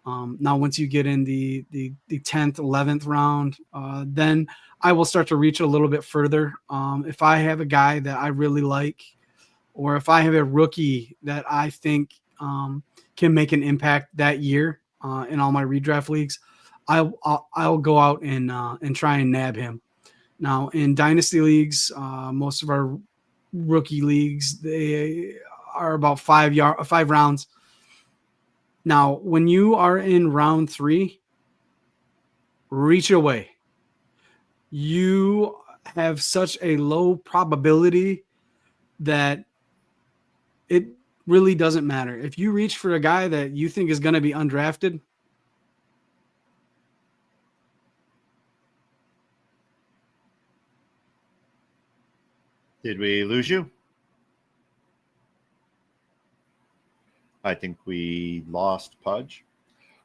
Now, once you get in the 10th, 11th round, then I will start to reach a little bit further. If I have a guy that I really like, or if I have a rookie that I think can make an impact that year in all my redraft leagues, I'll go out and try and nab him. Now, in dynasty leagues, most of our rookie leagues, they are about 5 rounds. Now, when you are in round 3, reach away. You have such a low probability that it really doesn't matter. If you reach for a guy that you think is going to be undrafted, did we lose you? I think we lost Pudge.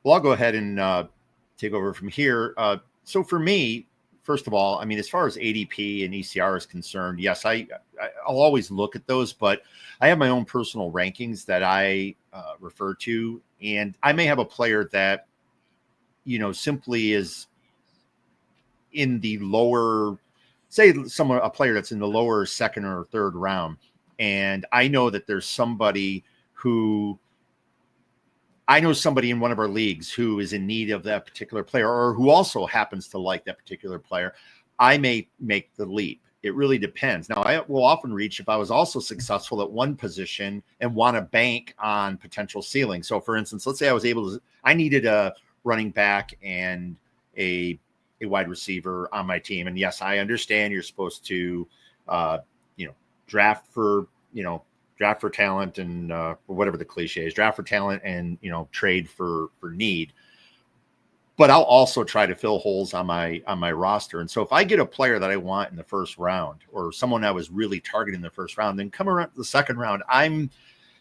Well, I'll go ahead and take over from here. So for me, first of all, I mean, as far as ADP and ECR is concerned, yes, I'll always look at those, but I have my own personal rankings that I refer to, and I may have a player that, simply is in the lower, say a player that's in the lower 2nd or 3rd round, and I know that there's somebody in one of our leagues who is in need of that particular player, or who also happens to like that particular player. I may make the leap. It really depends. Now, I will often reach if I was also successful at one position and want to bank on potential ceiling. So, for instance, let's say I needed a running back and a wide receiver on my team. And yes, I understand you're supposed to, draft for talent and whatever the cliche is, draft for talent and, trade for need. But I'll also try to fill holes on my roster. And so if I get a player that I want in the 1st round, or someone I was really targeting in the 1st round, then come around the 2nd round, I'm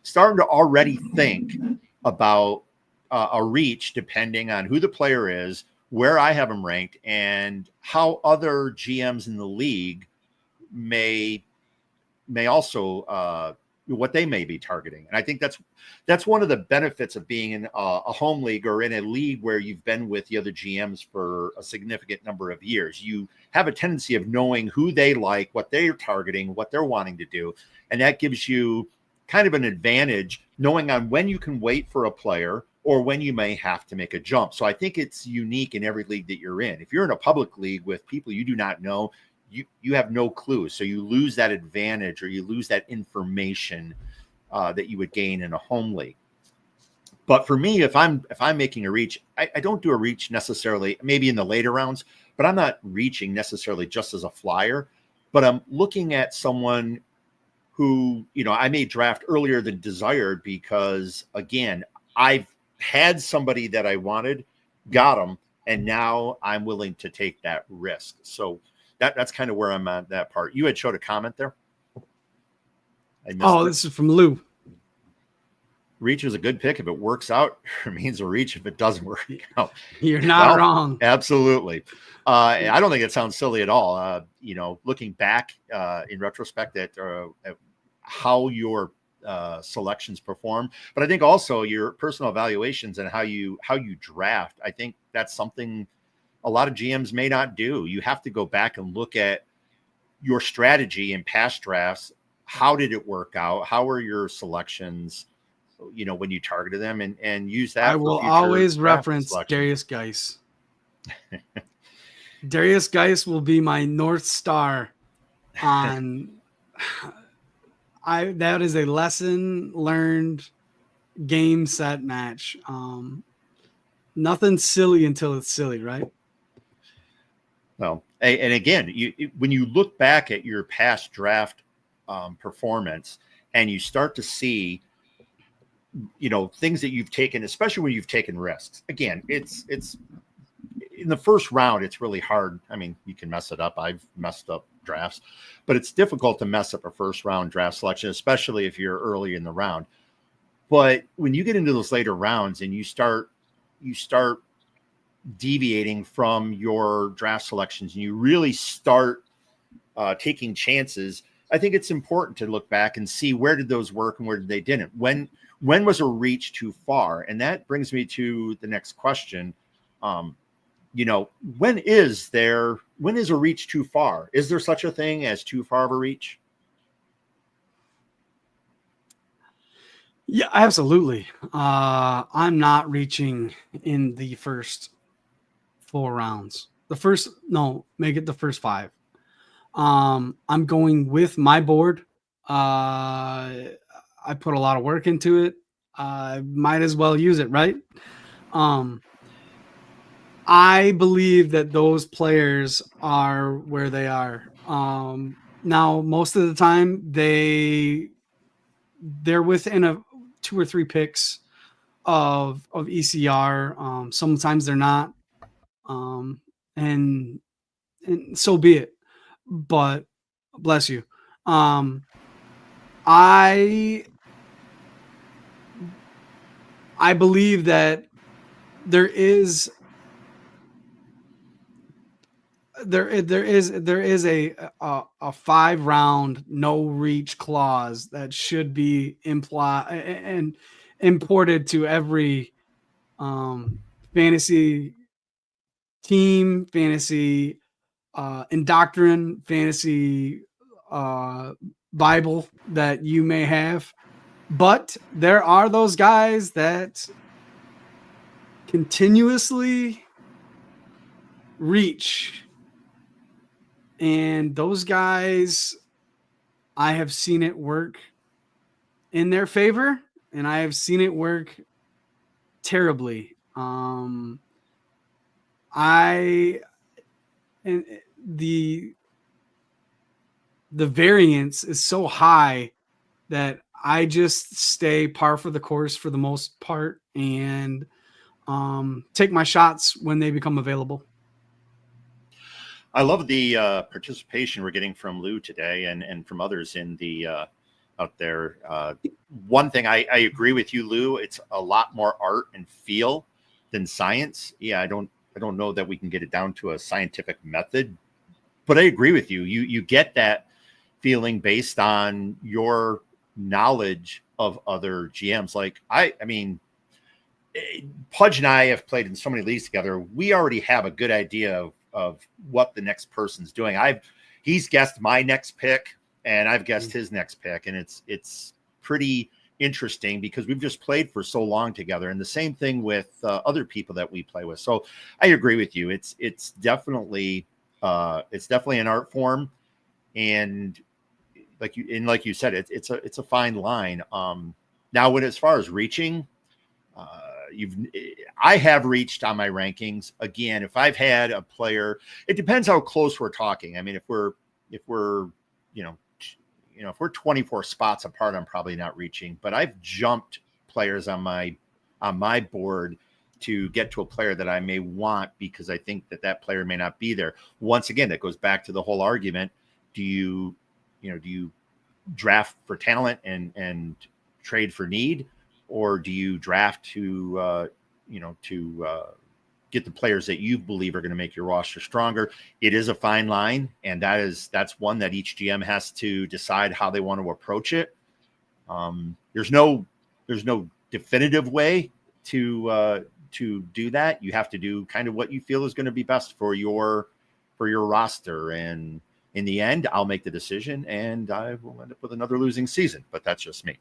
starting to already think about a reach depending on who the player is, where I have them ranked, and how other GMs in the league may also what they may be targeting. And I think that's one of the benefits of being in a home league or in a league where you've been with the other GMs for a significant number of years. You have a tendency of knowing who they like, what they're targeting, what they're wanting to do. And that gives you kind of an advantage knowing on when you can wait for a player or when you may have to make a jump. So I think it's unique in every league that you're in. If you're in a public league with people you do not know, you have no clue. So you lose that advantage or you lose that information that you would gain in a home league. But for me, if I'm making a reach, I don't do a reach necessarily, maybe in the later rounds, but I'm not reaching necessarily just as a flyer, but I'm looking at someone who, I may draft earlier than desired because, again, I've had somebody that I wanted, got them, and now I'm willing to take that risk. So that's kind of where I'm at that part. You had showed a comment there. This is from Lou. Reach is a good pick if it works out. It remains a reach if it doesn't work out. You're not wrong. Absolutely. I don't think it sounds silly at all. Looking back in retrospect at how your selections perform, but I think also your personal evaluations and how you draft. I think that's something a lot of GMs may not do. You have to go back and look at your strategy in past drafts. How did it work out? How were your selections, when you targeted them, and use that. I will always reference selections. Darius Geis. Darius Geis will be my North Star on that is a lesson learned game set match. Nothing silly until it's silly, right? Well, and again, when you look back at your past draft performance and you start to see, things that you've taken, especially when you've taken risks. Again, it's in the first round, it's really hard. I mean, you can mess it up. I've messed up drafts, but it's difficult to mess up a first round draft selection, especially if you're early in the round. But when you get into those later rounds and you start deviating from your draft selections and you really start taking chances, I think it's important to look back and see where did those work and where did they didn't. When was a reach too far? And that brings me to the next question. When is a reach too far? Is there such a thing as too far of a reach? Yeah, absolutely. I'm not reaching in the first 4 rounds. Make it the first 5. I'm going with my board. I put a lot of work into it. I might as well use it, right? I believe that those players are where they are. Now, most of the time, they're within 2 or 3 picks of ECR. Sometimes they're not, and so be it. But bless you. I believe that there is a 5-round no reach clause that should be implied and imported to every fantasy team, fantasy indoctrine, fantasy Bible that you may have. But there are those guys that continuously reach. And those guys, I have seen it work in their favor, and I have seen it work terribly. The variance is so high that I just stay par for the course for the most part and take my shots when they become available. I love the participation we're getting from Lou today and from others in the out there. One thing I agree with you, Lou. It's a lot more art and feel than science. Yeah, I don't know that we can get it down to a scientific method, but I agree with you. You get that feeling based on your knowledge of other GMs. Like I mean, Pudge and I have played in so many leagues together. We already have a good idea of what the next person's doing. He's guessed my next pick and I've guessed his next pick. And it's pretty interesting because we've just played for so long together, and the same thing with other people that we play with. So I agree with you. It's definitely an art form, and like you said, it's a fine line. Now, as far as reaching, I have reached on my rankings. Again, if I've had a player, it depends how close we're talking. I mean, if we're if we're 24 spots apart, I'm probably not reaching, but I've jumped players on my board to get to a player that I may want because I think that player may not be there. Once again, that goes back to the whole argument. Do you draft for talent and trade for need, or do you draft to get the players that you believe are going to make your roster stronger? It is a fine line, and that's one that each GM has to decide how they want to approach it. There's no definitive way to do that. You have to do kind of what you feel is going to be best for your roster, and in the end, I'll make the decision, and I will end up with another losing season. But that's just me.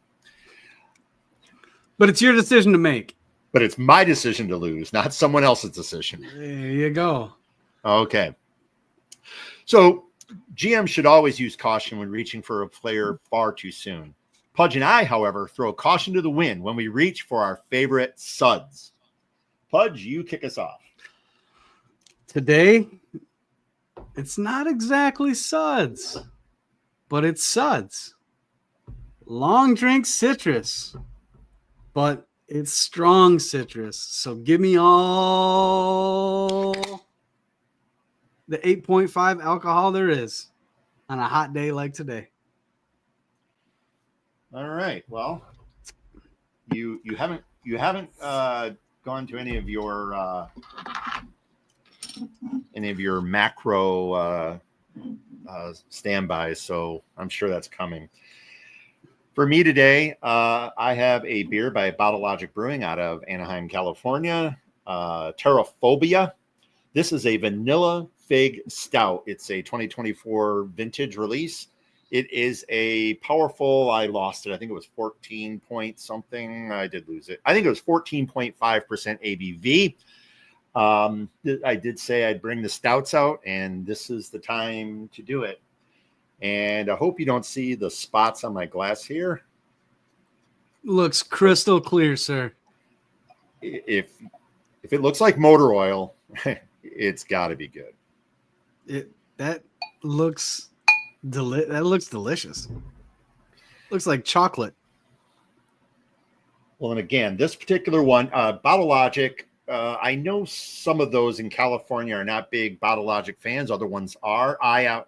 But it's your decision to make. But it's my decision to lose, not someone else's decision. There you go. Okay. So GM should always use caution when reaching for a player far too soon. Pudge and I, however, throw caution to the wind when we reach for our favorite suds. Pudge, you kick us off. Today, it's not exactly suds, but it's suds. Long drink citrus, but it's strong citrus. So give me all the 8.5 alcohol there is on a hot day like today. All right. Well, you haven't gone to any of your macro standbys, so I'm sure that's coming. For me today, I have a beer by Bottle Logic Brewing out of Anaheim, California, Terraphobia. This is a vanilla fig stout. It's a 2024 vintage release. It is a powerful, I lost it. I think it was 14 point something. I did lose it. I think it was 14.5% ABV. I did say I'd bring the stouts out, and this is the time to do it. And I hope you don't see the spots on my glass here. Looks crystal clear, sir. If it looks like motor oil, it's got to be good. That looks delicious. Looks like chocolate. Well, and again, this particular one, Bottle Logic, I know some of those in California are not big Bottle Logic fans. Other ones are. I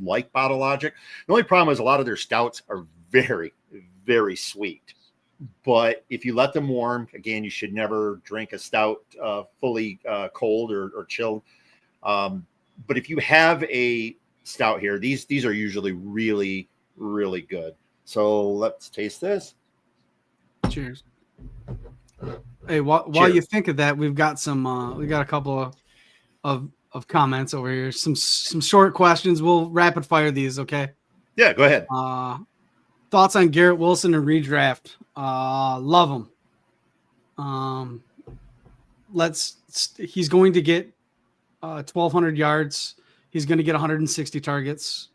like Bottle Logic. The only problem is a lot of their stouts are very, very sweet. But if you let them warm, again, you should never drink a stout fully cold or chilled. But if you have a stout here, these are usually really, really good. So let's taste this. Cheers. Hey, while you think of that, we've got a couple of comments over here. Some short questions. We'll rapid fire these, okay? Yeah, go ahead. Thoughts on Garrett Wilson and redraft? Love him. He's going to get 1,200 yards. He's going to get 160 targets.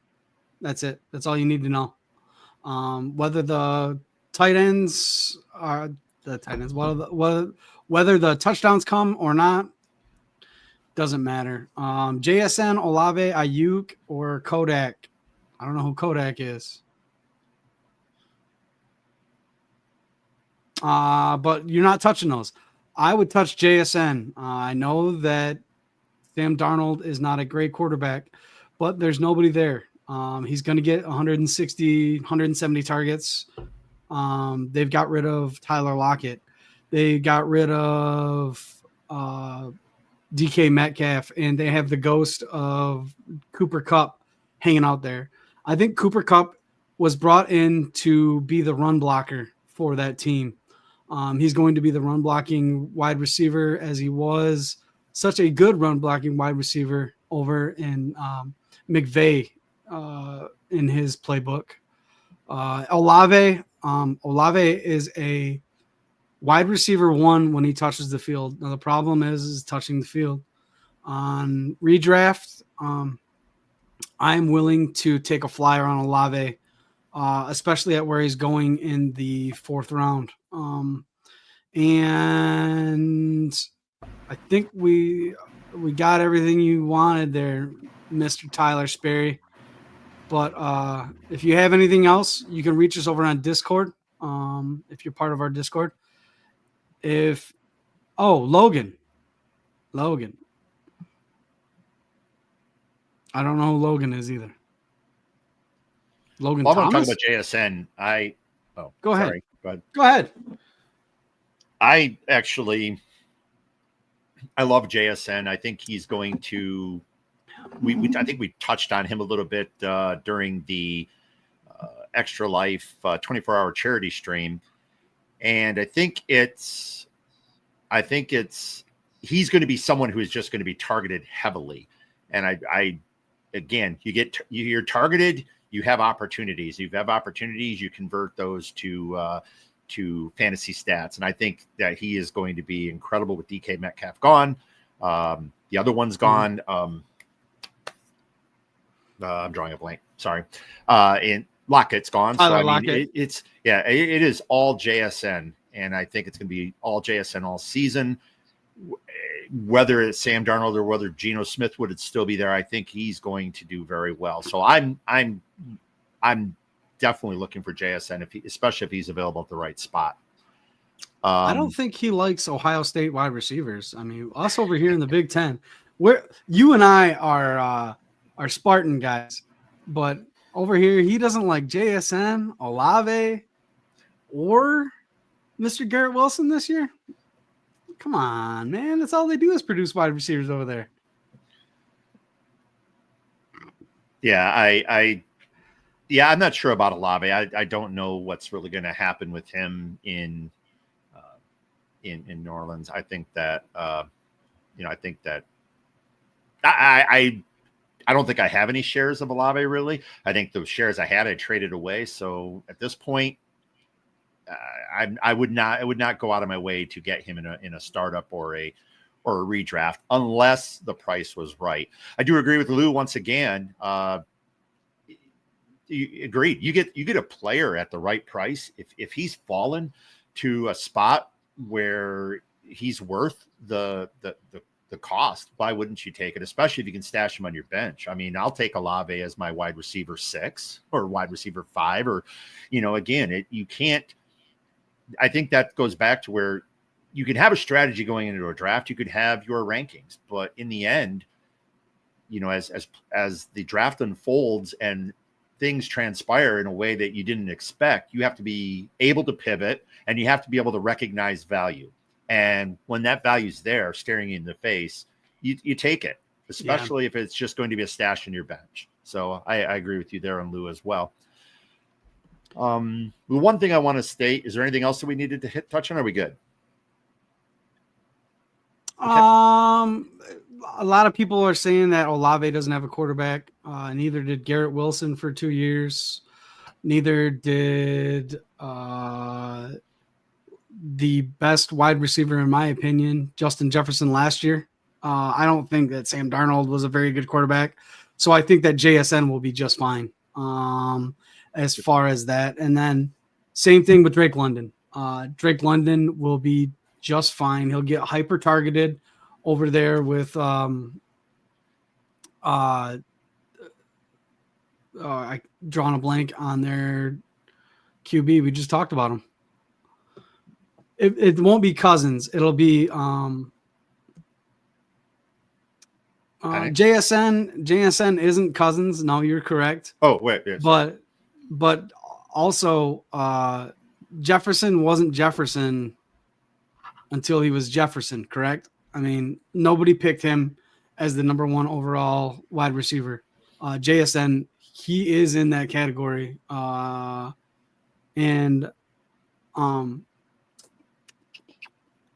That's it. That's all you need to know. Whether the tight ends are the tight ends, whether the touchdowns come or not, doesn't matter. JSN, Olave, Ayuk, or Kodak. I don't know who Kodak is. But you're not touching those. I would touch JSN. I know that Sam Darnold is not a great quarterback, but there's nobody there. He's going to get 160, 170 targets. They've got rid of Tyler Lockett. They got rid of DK Metcalf, and they have the ghost of Cooper Kupp hanging out there. I think Cooper Kupp was brought in to be the run blocker for that team. He's going to be the run blocking wide receiver, as he was such a good run blocking wide receiver over in McVay in his playbook. Olave is a wide receiver 1 when he touches the field. Now the problem is touching the field. On redraft, I'm willing to take a flyer on Olave, especially at where he's going in the 4th round. And I think we got everything you wanted there, Mr. Tyler Sperry. But if you have anything else, you can reach us over on Discord. If you're part of our Discord. Logan. I don't know who Logan is either. Logan While Thomas? I'm talking about JSN, Go ahead. Sorry, go ahead. Go ahead. I love JSN. I think he's going to. I think we touched on him a little bit during the Extra Life 24-hour charity stream, and I think he's going to be someone who is just going to be targeted heavily. And you're targeted. You have opportunities. You convert those to fantasy stats. And I think that he is going to be incredible with DK Metcalf gone. The other one's gone. I'm drawing a blank. Sorry. And Lockett's gone. So it is all JSN. And I think it's going to be all JSN all season. Whether it's Sam Darnold or whether Geno Smith would still be there, I think he's going to do very well. So I'm definitely looking for JSN, especially if he's available at the right spot. I don't think he likes Ohio State wide receivers. I mean, us over here in the Big Ten, you and I are Spartan guys, but over here he doesn't like JSN, Olave, or Mr. Garrett Wilson this year. Come on, man. That's all they do is produce wide receivers over there. Yeah, I'm not sure about Olave. I don't know what's really going to happen with him in New Orleans. I think that I don't think I have any shares of Olave really. I think those shares I had, I traded away. So at this point, I would not go out of my way to get him in a startup or a redraft unless the price was right. I do agree with Lou once again. Agreed. You get a player at the right price. If he's fallen to a spot where he's worth the cost, why wouldn't you take it? Especially if you can stash him on your bench. I mean, I'll take Olave as my wide receiver 6 or wide receiver 5, or again, you can't. I think that goes back to where you can have a strategy going into a draft. You could have your rankings, but in the end, as the draft unfolds and things transpire in a way that you didn't expect, you have to be able to pivot and you have to be able to recognize value. And when that value's there staring you in the face, you take it, especially if it's just going to be a stash in your bench. So I agree with you there on Lou as well. The one thing I want to state, is there anything else that we needed to touch on? Are we good? Okay. A lot of people are saying that Olave doesn't have a quarterback. Neither did Garrett Wilson for 2 years. Neither did the best wide receiver, in my opinion, Justin Jefferson last year. I don't think that Sam Darnold was a very good quarterback. So I think that JSN will be just fine as far as that. And then same thing with Drake London. Drake London will be just fine. He'll get hyper targeted over there with I drawn a blank on their QB. We just talked about him. It won't be Cousins. It'll be JSN isn't Cousins. No, you're correct. Oh, wait. Yes. But also Jefferson wasn't Jefferson until he was Jefferson, correct? I mean, nobody picked him as the number 1 overall wide receiver. JSN, he is in that category. And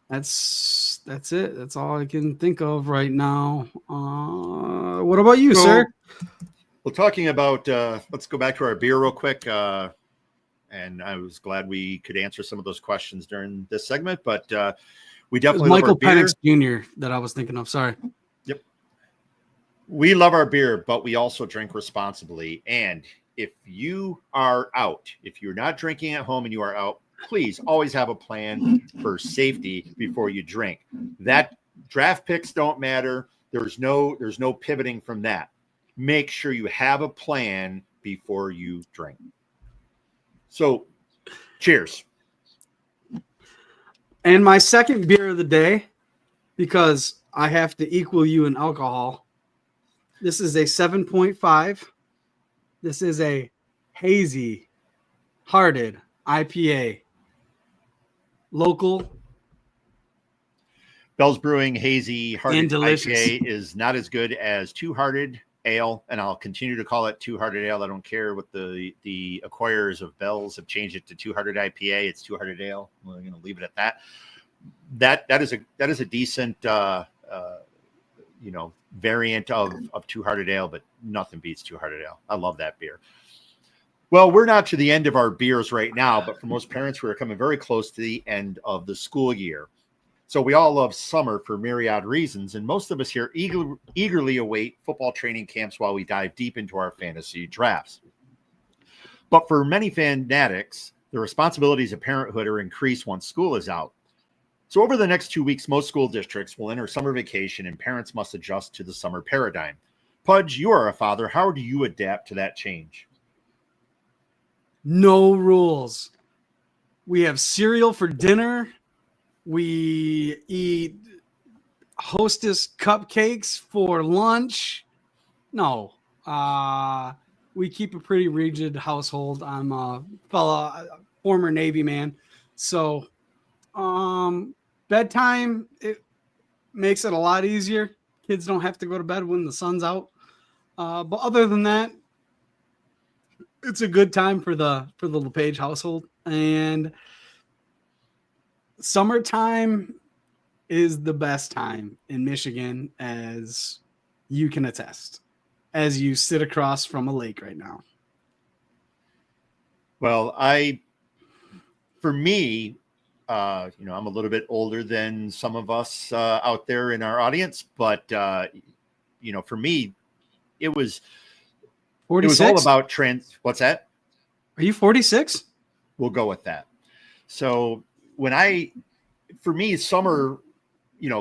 that's it. That's all I can think of right now. What about you, sir? Well, talking about, let's go back to our beer real quick. And I was glad we could answer some of those questions during this segment, but we definitely love our beer. Michael Penix Jr. that I was thinking of. Sorry. Yep. We love our beer, but we also drink responsibly. And if you are out, if you're not drinking at home and you are out, please always have a plan for safety before you drink. That draft picks don't matter. There's no pivoting from that. Make sure you have a plan before you drink. So, cheers. And my second beer of the day, because I have to equal you in alcohol. This is a 7.5. This is a hazy, hearted IPA. Local. Bell's Brewing Hazy Hearted IPA is not as good as Two Hearted Ale, and I'll continue to call it Two Hearted Ale. I don't care what the acquirers of Bell's have changed it to Two Hearted IPA. It's Two Hearted Ale. We're going to leave it at that. That is a decent variant of Two Hearted Ale, but nothing beats Two Hearted Ale. I love that beer. Well, we're not to the end of our beers right now, but for most parents, we're coming very close to the end of the school year. So we all love summer for myriad reasons, and most of us here eagerly await football training camps while we dive deep into our fantasy drafts. But for many fanatics, the responsibilities of parenthood are increased once school is out. So over the next 2 weeks, most school districts will enter summer vacation, and parents must adjust to the summer paradigm. Pudge, you are a father. How do you adapt to that change? No rules. We have cereal for dinner. We eat Hostess cupcakes for lunch. No. We keep a pretty rigid household. I'm a former Navy man. So bedtime, it makes it a lot easier. Kids don't have to go to bed when the sun's out. But other than that, it's a good time for the LaPage household. And summertime is the best time in Michigan, as you can attest, as you sit across from a lake right now. Well, for me, I'm a little bit older than some of us out there in our audience, but for me, it was 46? It was all about What's that? Are you 46? We'll go with that. So for me, summer,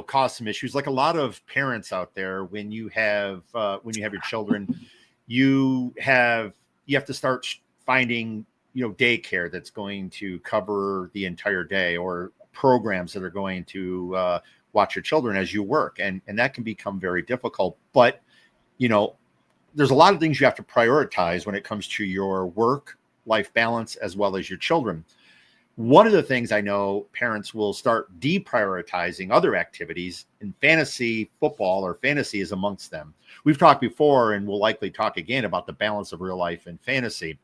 caused some issues. Like a lot of parents out there, when you have your children, you have to start finding, daycare that's going to cover the entire day, or programs that are going to watch your children as you work. And that can become very difficult. But, there's a lot of things you have to prioritize when it comes to your work-life balance as well as your children. One of the things I know parents will start deprioritizing other activities, and fantasy football or fantasy is amongst them. We've talked before, and we'll likely talk again about the balance of real life and fantasy.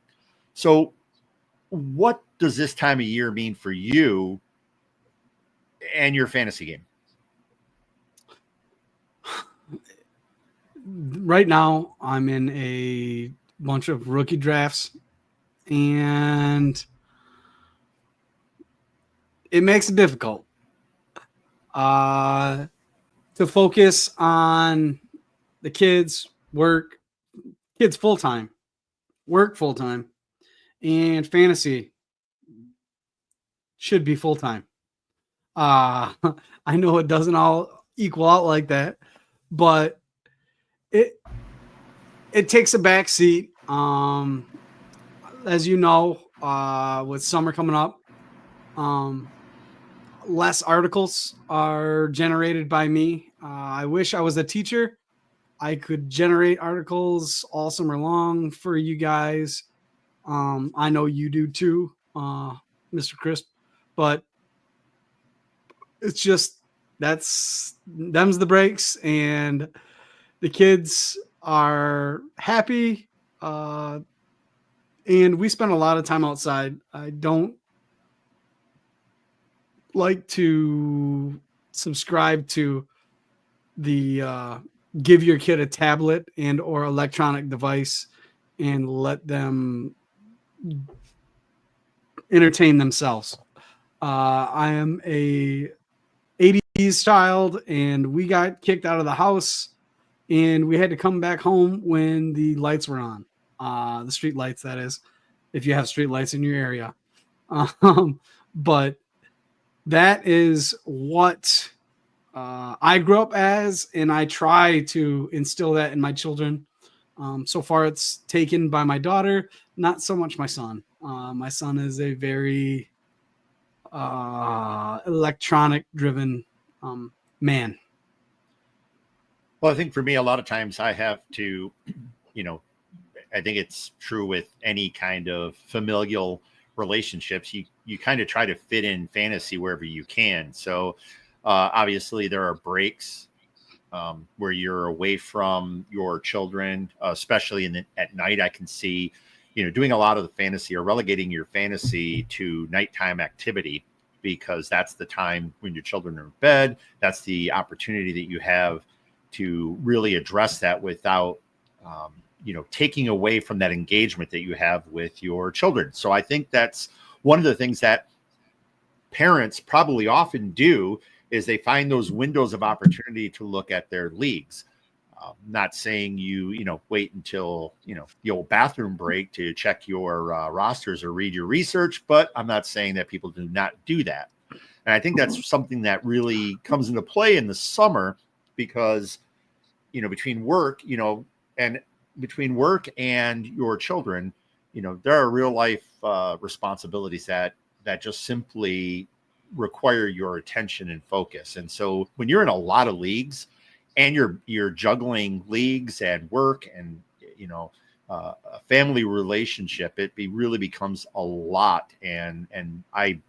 So what does this time of year mean for you and your fantasy game? Right now, I'm in a bunch of rookie drafts, and it makes it difficult to focus on the kids, kids full-time, work full-time, and fantasy should be full-time. I know it doesn't all equal out like that, but it takes a back seat. As you know, with summer coming up, less articles are generated by me. I wish I was a teacher. I could generate articles all summer long for you guys. I know you do too, Mr. Crisp, but it's just, them's the breaks, and the kids are happy. and we spend a lot of time outside. I don't like to subscribe to the give your kid a tablet and or electronic device and let them entertain themselves. I am a 80s child, and we got kicked out of the house, and we had to come back home when the lights were on, the street lights, that is, if you have street lights in your area. But that is what I grew up as, and I try to instill that in my children. So far, it's taken by my daughter, not so much my son. My son is a very electronic-driven man. Well, I think for me, a lot of times I have to, I think it's true with any kind of familial relationships. You kind of try to fit in fantasy wherever you can. So obviously there are breaks where you're away from your children, especially at night. I can see, doing a lot of the fantasy or relegating your fantasy to nighttime activity, because that's the time when your children are in bed. That's the opportunity that you have to really address that without, taking away from that engagement that you have with your children. So I think that's one of the things that parents probably often do, is they find those windows of opportunity to look at their leagues. Not saying you wait until, the old bathroom break to check your rosters or read your research, but I'm not saying that people do not do that. And I think that's something that really comes into play in the summer, because, between work and your children, there are real life responsibilities that just simply require your attention and focus. And so when you're in a lot of leagues and you're juggling leagues and work and, a family relationship, it really becomes a lot. And I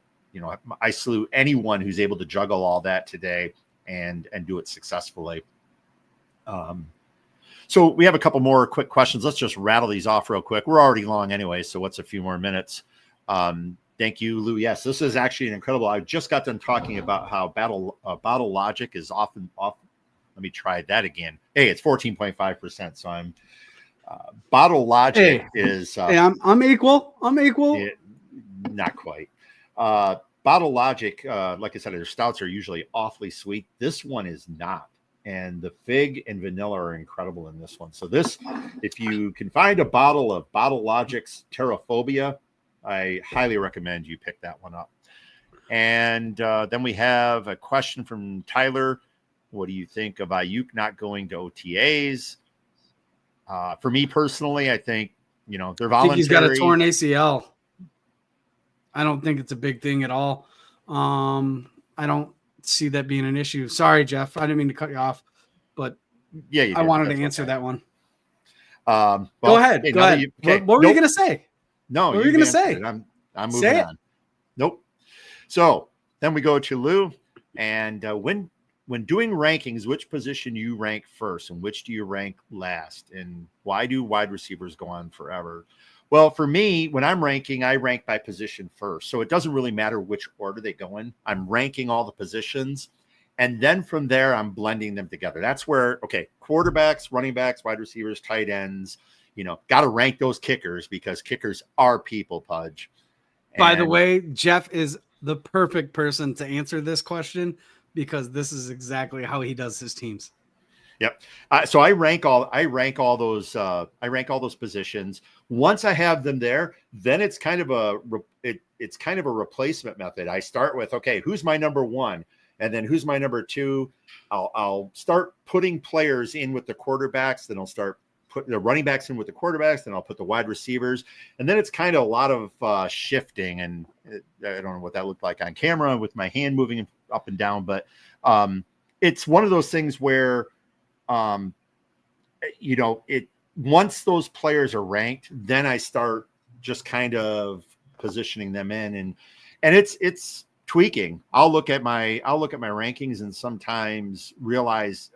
salute anyone who's able to juggle all that today and do it successfully. So we have a couple more quick questions. Let's just rattle these off real quick. We're already long anyway, so what's a few more minutes? Thank you, Lou. Yes, this is actually an incredible. I just got done talking about how bottle logic is often off. Let me try that again. Hey, it's 14.5%. So I'm bottle logic is. Hey, I'm equal. Not quite. Bottle logic, like I said, their stouts are usually awfully sweet. This one is not. And the fig and vanilla are incredible in this one. So this, if you can find a bottle of Bottle Logic's Terraphobia, I highly recommend you pick that one up. And then we have a question from Tyler. What do you think of Ayuk not going to OTAs? For me personally, I think, they're voluntary. I think he's got a torn ACL. I don't think it's a big thing at all. I don't see that being an issue. Sorry, Jeff. I didn't mean to cut you off, but yeah, I wanted to answer that one. Well, go ahead. Go ahead. What were you going to say? No, what were you going to say? I'm moving on. Nope. So then we go to Lou, and when doing rankings, which position you rank first and which do you rank last, and why do wide receivers go on forever? Well, for me, when I'm ranking, I rank by position first. So it doesn't really matter which order they go in. I'm ranking all the positions. And then from there, I'm blending them together. That's where, quarterbacks, running backs, wide receivers, tight ends, got to rank those kickers, because kickers are people, Pudge. By the way, Jeff is the perfect person to answer this question, because this is exactly how he does his teams. Yep. So I rank all those positions. Once I have them there, then it's kind of a replacement method. I start with, who's my number one? And then who's my number two? I'll start putting players in with the quarterbacks. Then I'll start putting the running backs in with the quarterbacks. Then I'll put the wide receivers. And then it's kind of a lot of shifting. And I don't know what that looked like on camera with my hand moving up and down. But it's one of those things where, once those players are ranked, then I start just kind of positioning them in, and it's tweaking. I'll look at my rankings and sometimes realize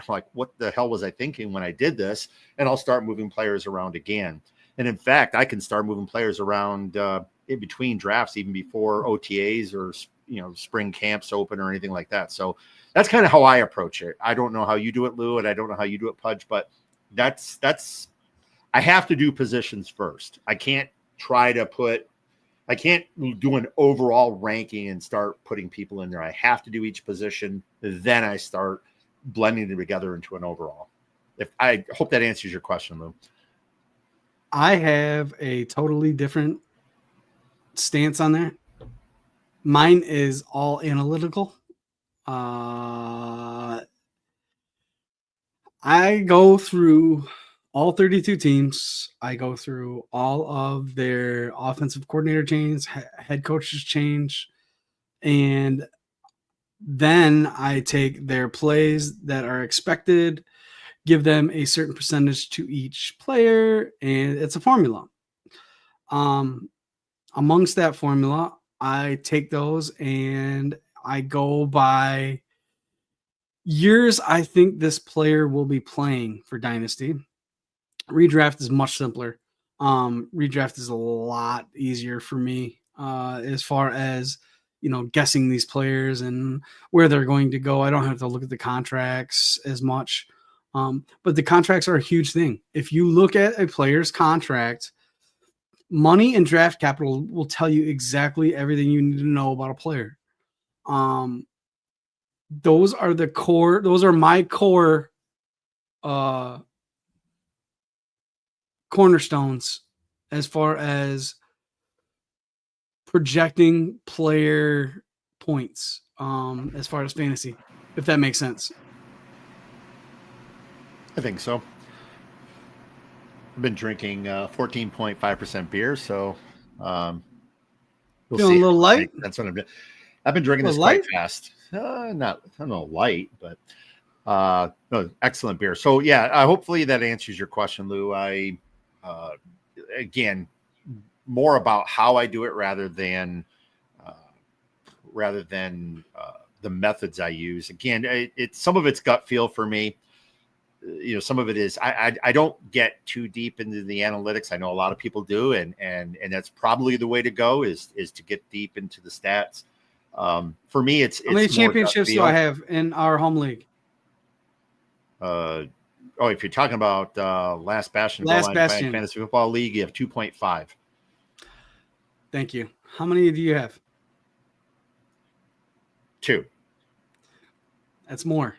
like, what the hell was I thinking when I did this? And I'll start moving players around again. And in fact, I can start moving players around in between drafts, even before OTAs or, spring camps open or anything like that. So that's kind of how I approach it. I don't know how you do it, Lou, and I don't know how you do it, Pudge, but that's I have to do positions first. I can't do an overall ranking and start putting people in there. I have to do each position. Then I start blending them together into an overall. I hope that answers your question, Lou. I have a totally different stance on that. Mine is all analytical. I go through all 32 teams. I go through all of their offensive coordinator change, head coaches change, and then I take their plays that are expected, give them a certain percentage to each player, and it's a formula. Amongst that formula, I take those and I go by years I think this player will be playing for Dynasty. Redraft is much simpler. Redraft is a lot easier for me as far as, guessing these players and where they're going to go. I don't have to look at the contracts as much. But the contracts are a huge thing. If you look at a player's contract, money and draft capital will tell you exactly everything you need to know about a player. Those are my core cornerstones as far as projecting player points as far as fantasy, if that makes sense. I think so. I've been drinking 14.5% beer, so we'll feeling see. A little light? That's what I've been drinking this quite fast. Not, I don't know, light, but no, excellent beer. So yeah, hopefully that answers your question, Lou. I again, more about how I do it rather than the methods I use. Again, it's some of it's gut feel for me. Some of it is I don't get too deep into the analytics. I know a lot of people do, and that's probably the way to go is to get deep into the stats. For me, it's how many championships do I have in our home league? If you're talking about Last Bastion Fantasy Football League, you have 2.5. Thank you. How many do you have? 2. That's more.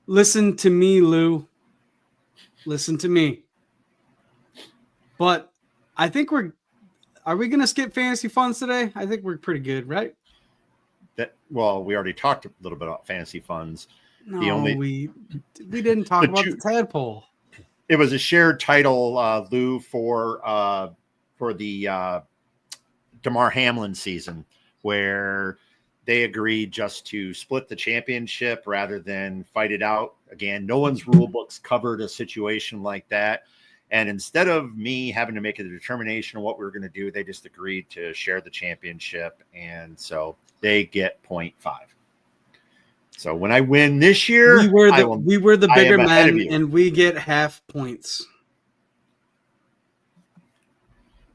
Listen to me, Lou. Listen to me. But I think are we going to skip Fantasy Funds today? I think we're pretty good, right? We already talked a little bit about Fantasy Funds. No, we didn't talk about the tadpole. It was a shared title, Lou, for the Damar Hamlin season, where they agreed just to split the championship rather than fight it out. Again, no one's rule books covered a situation like that. And instead of me having to make a determination of what we were going to do, they just agreed to share the championship. And so they get 0.5. So when I win this year, we were the bigger men, and we get half points.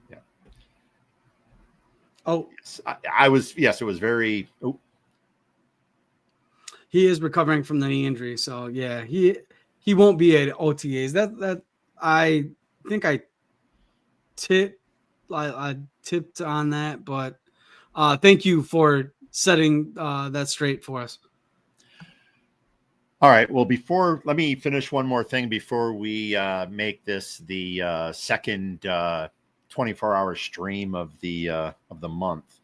Yeah. Oh, yes, I was. Yes, it was very. Oh. He is recovering from the knee injury, so yeah, he won't be at OTAs. That I think I tipped on that, but thank you for setting that straight for us. All right. Well, let me finish one more thing before we make this the second 24-hour stream of the month.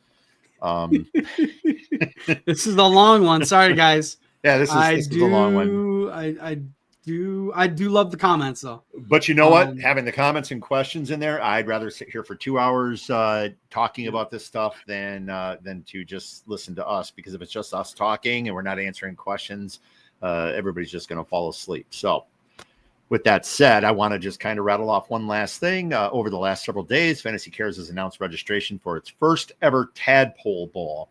This is the long one. Sorry, guys. Yeah, this is the long one. I do love the comments though. But you know what? Having the comments and questions in there, I'd rather sit here for 2 hours talking about this stuff than to just listen to us, because if it's just us talking and we're not answering questions, everybody's just going to fall asleep. So with that said, I want to just kind of rattle off one last thing. Over the last several days, Fantasy Cares has announced registration for its first ever Tadpole Bowl,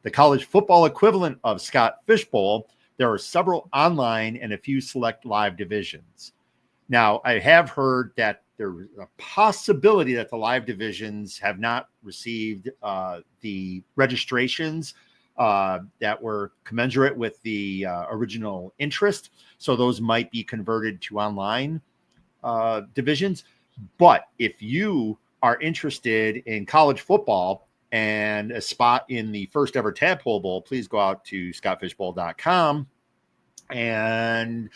the college football equivalent of Scott Fish Bowl. there are several online and a few select live divisions. Now, I have heard that there's a possibility that the live divisions have not received the registrations that were commensurate with the original interest. So those might be converted to online divisions. But if you are interested in college football and a spot in the first ever Tadpole Bowl, please go out to scottfishbowl.com. And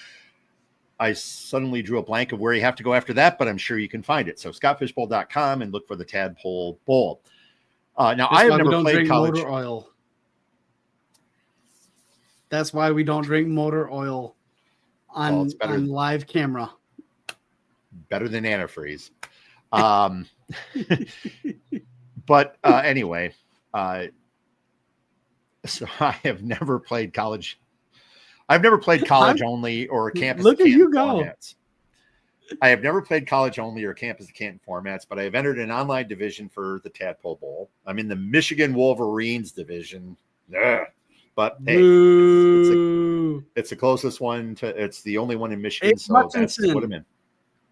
I suddenly drew a blank of where you have to go after that, but I'm sure you can find it. So scottfishbowl.com and look for the Tadpole Bowl. Now, I have never played college. Motor oil. That's why we don't drink motor oil on live camera. Better than antifreeze. But anyway, so I have never played college. I've never played college only or campus. Look at you go. Formats. I have never played college only or campus Canton formats, but I have entered an online division for the Tadpole Bowl. I'm in the Michigan Wolverines division. Ugh. But hey, it's the closest one to. It's the only one in Michigan, so that's what I'm in.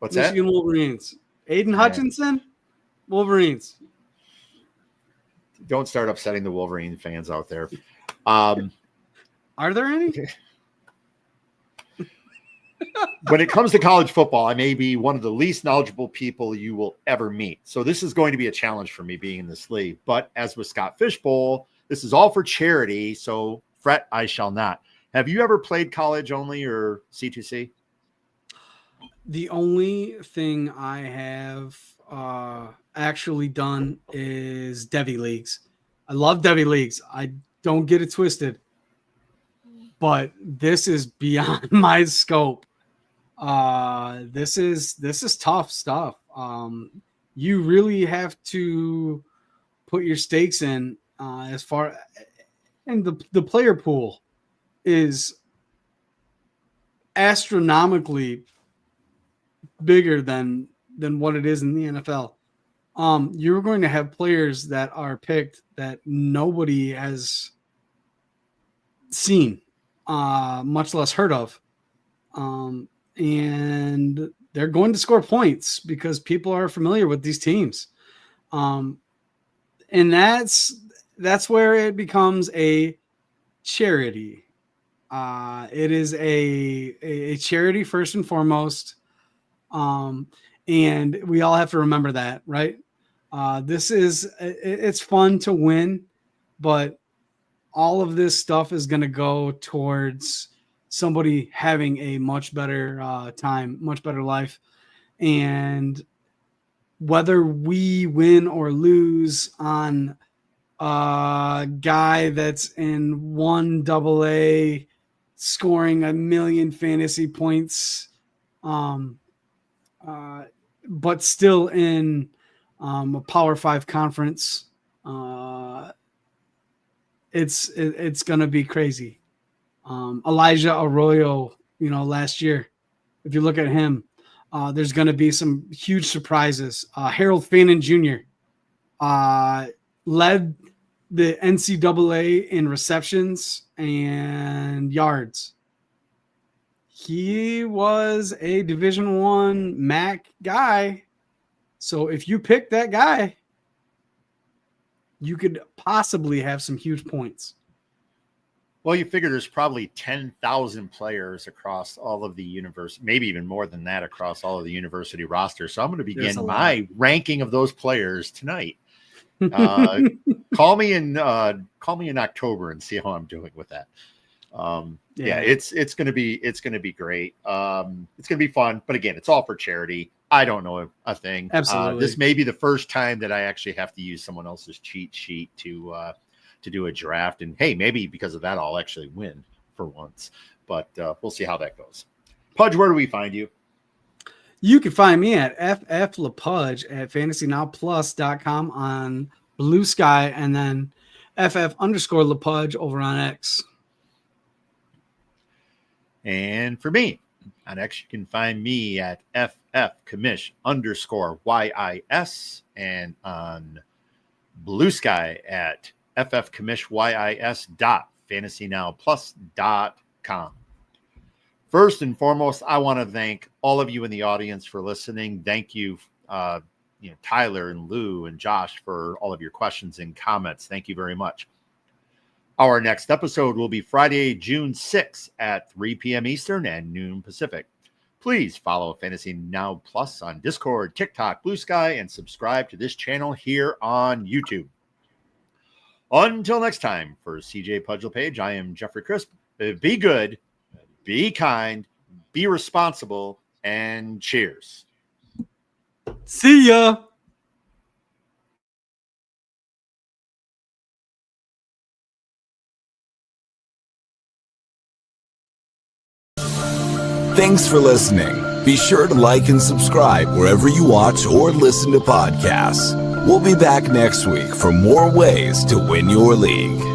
What's Michigan that? Wolverines. Aiden Hutchinson, Wolverines. Don't start upsetting the Wolverine fans out there. Are there any? When it comes to college football, I may be one of the least knowledgeable people you will ever meet. So this is going to be a challenge for me being in this league. But as with Scott Fishbowl, this is all for charity. So fret I shall not. Have you ever played college only or C2C? The only thing I have actually done is Devy Leagues. I love Devy Leagues. I don't get it twisted. But this is beyond my scope. This is tough stuff. You really have to put your stakes in as far, and the player pool is astronomically bigger than what it is in the NFL. You're going to have players that are picked that nobody has seen, much less heard of. And they're going to score points because people are familiar with these teams. And that's where it becomes a charity. It is a charity first and foremost. And we all have to remember that, right? It's fun to win, but all of this stuff is going to go towards somebody having a much better time, much better life. And whether we win or lose on a guy that's in 1AA scoring 1 million fantasy points, but still in a Power 5 conference, it's going to be crazy. Elijah Arroyo, last year, if you look at him, there's going to be some huge surprises. Harold Fannin Jr. Led the NCAA in receptions and yards. He was a Division I MAC guy. So if you pick that guy, you could possibly have some huge points. Well, you figure there's probably 10,000 players across all of the university, maybe even more than that across all of the university rosters. So I'm going to begin my ranking of those players tonight. Call me in October and see how I'm doing with that. It's going to be great. It's going to be fun, but again, it's all for charity. I don't know a thing. Absolutely. This may be the first time that I actually have to use someone else's cheat sheet to do a draft. And hey, maybe because of that, I'll actually win for once, but we'll see how that goes. Pudge, where do we find you? You can find me at LaPage at fantasynowplus.com on Blue Sky, and then FF_LaPage over on X. And for me on X, you can find me at FFCommish_YIS, and on Blue Sky at FFCommish YIS.fantasynowplus.com. fantasycarestadpolebowl.com. First and foremost, I want to thank all of you in the audience for listening. Thank you, Tyler and Lou and Josh, for all of your questions and comments. Thank you very much. Our next episode will be Friday, June 6th at 3 p.m. Eastern and noon Pacific. Please follow Fantasy Now Plus on Discord, TikTok, Blue Sky, and subscribe to this channel here on YouTube. Until next time, for CJ, Pudge, LaPage, I am Jeffrey Crisp. Be good, be kind, be responsible, and cheers. See ya. Thanks for listening. Be sure to like and subscribe wherever you watch or listen to podcasts. We'll be back next week for more ways to win your league.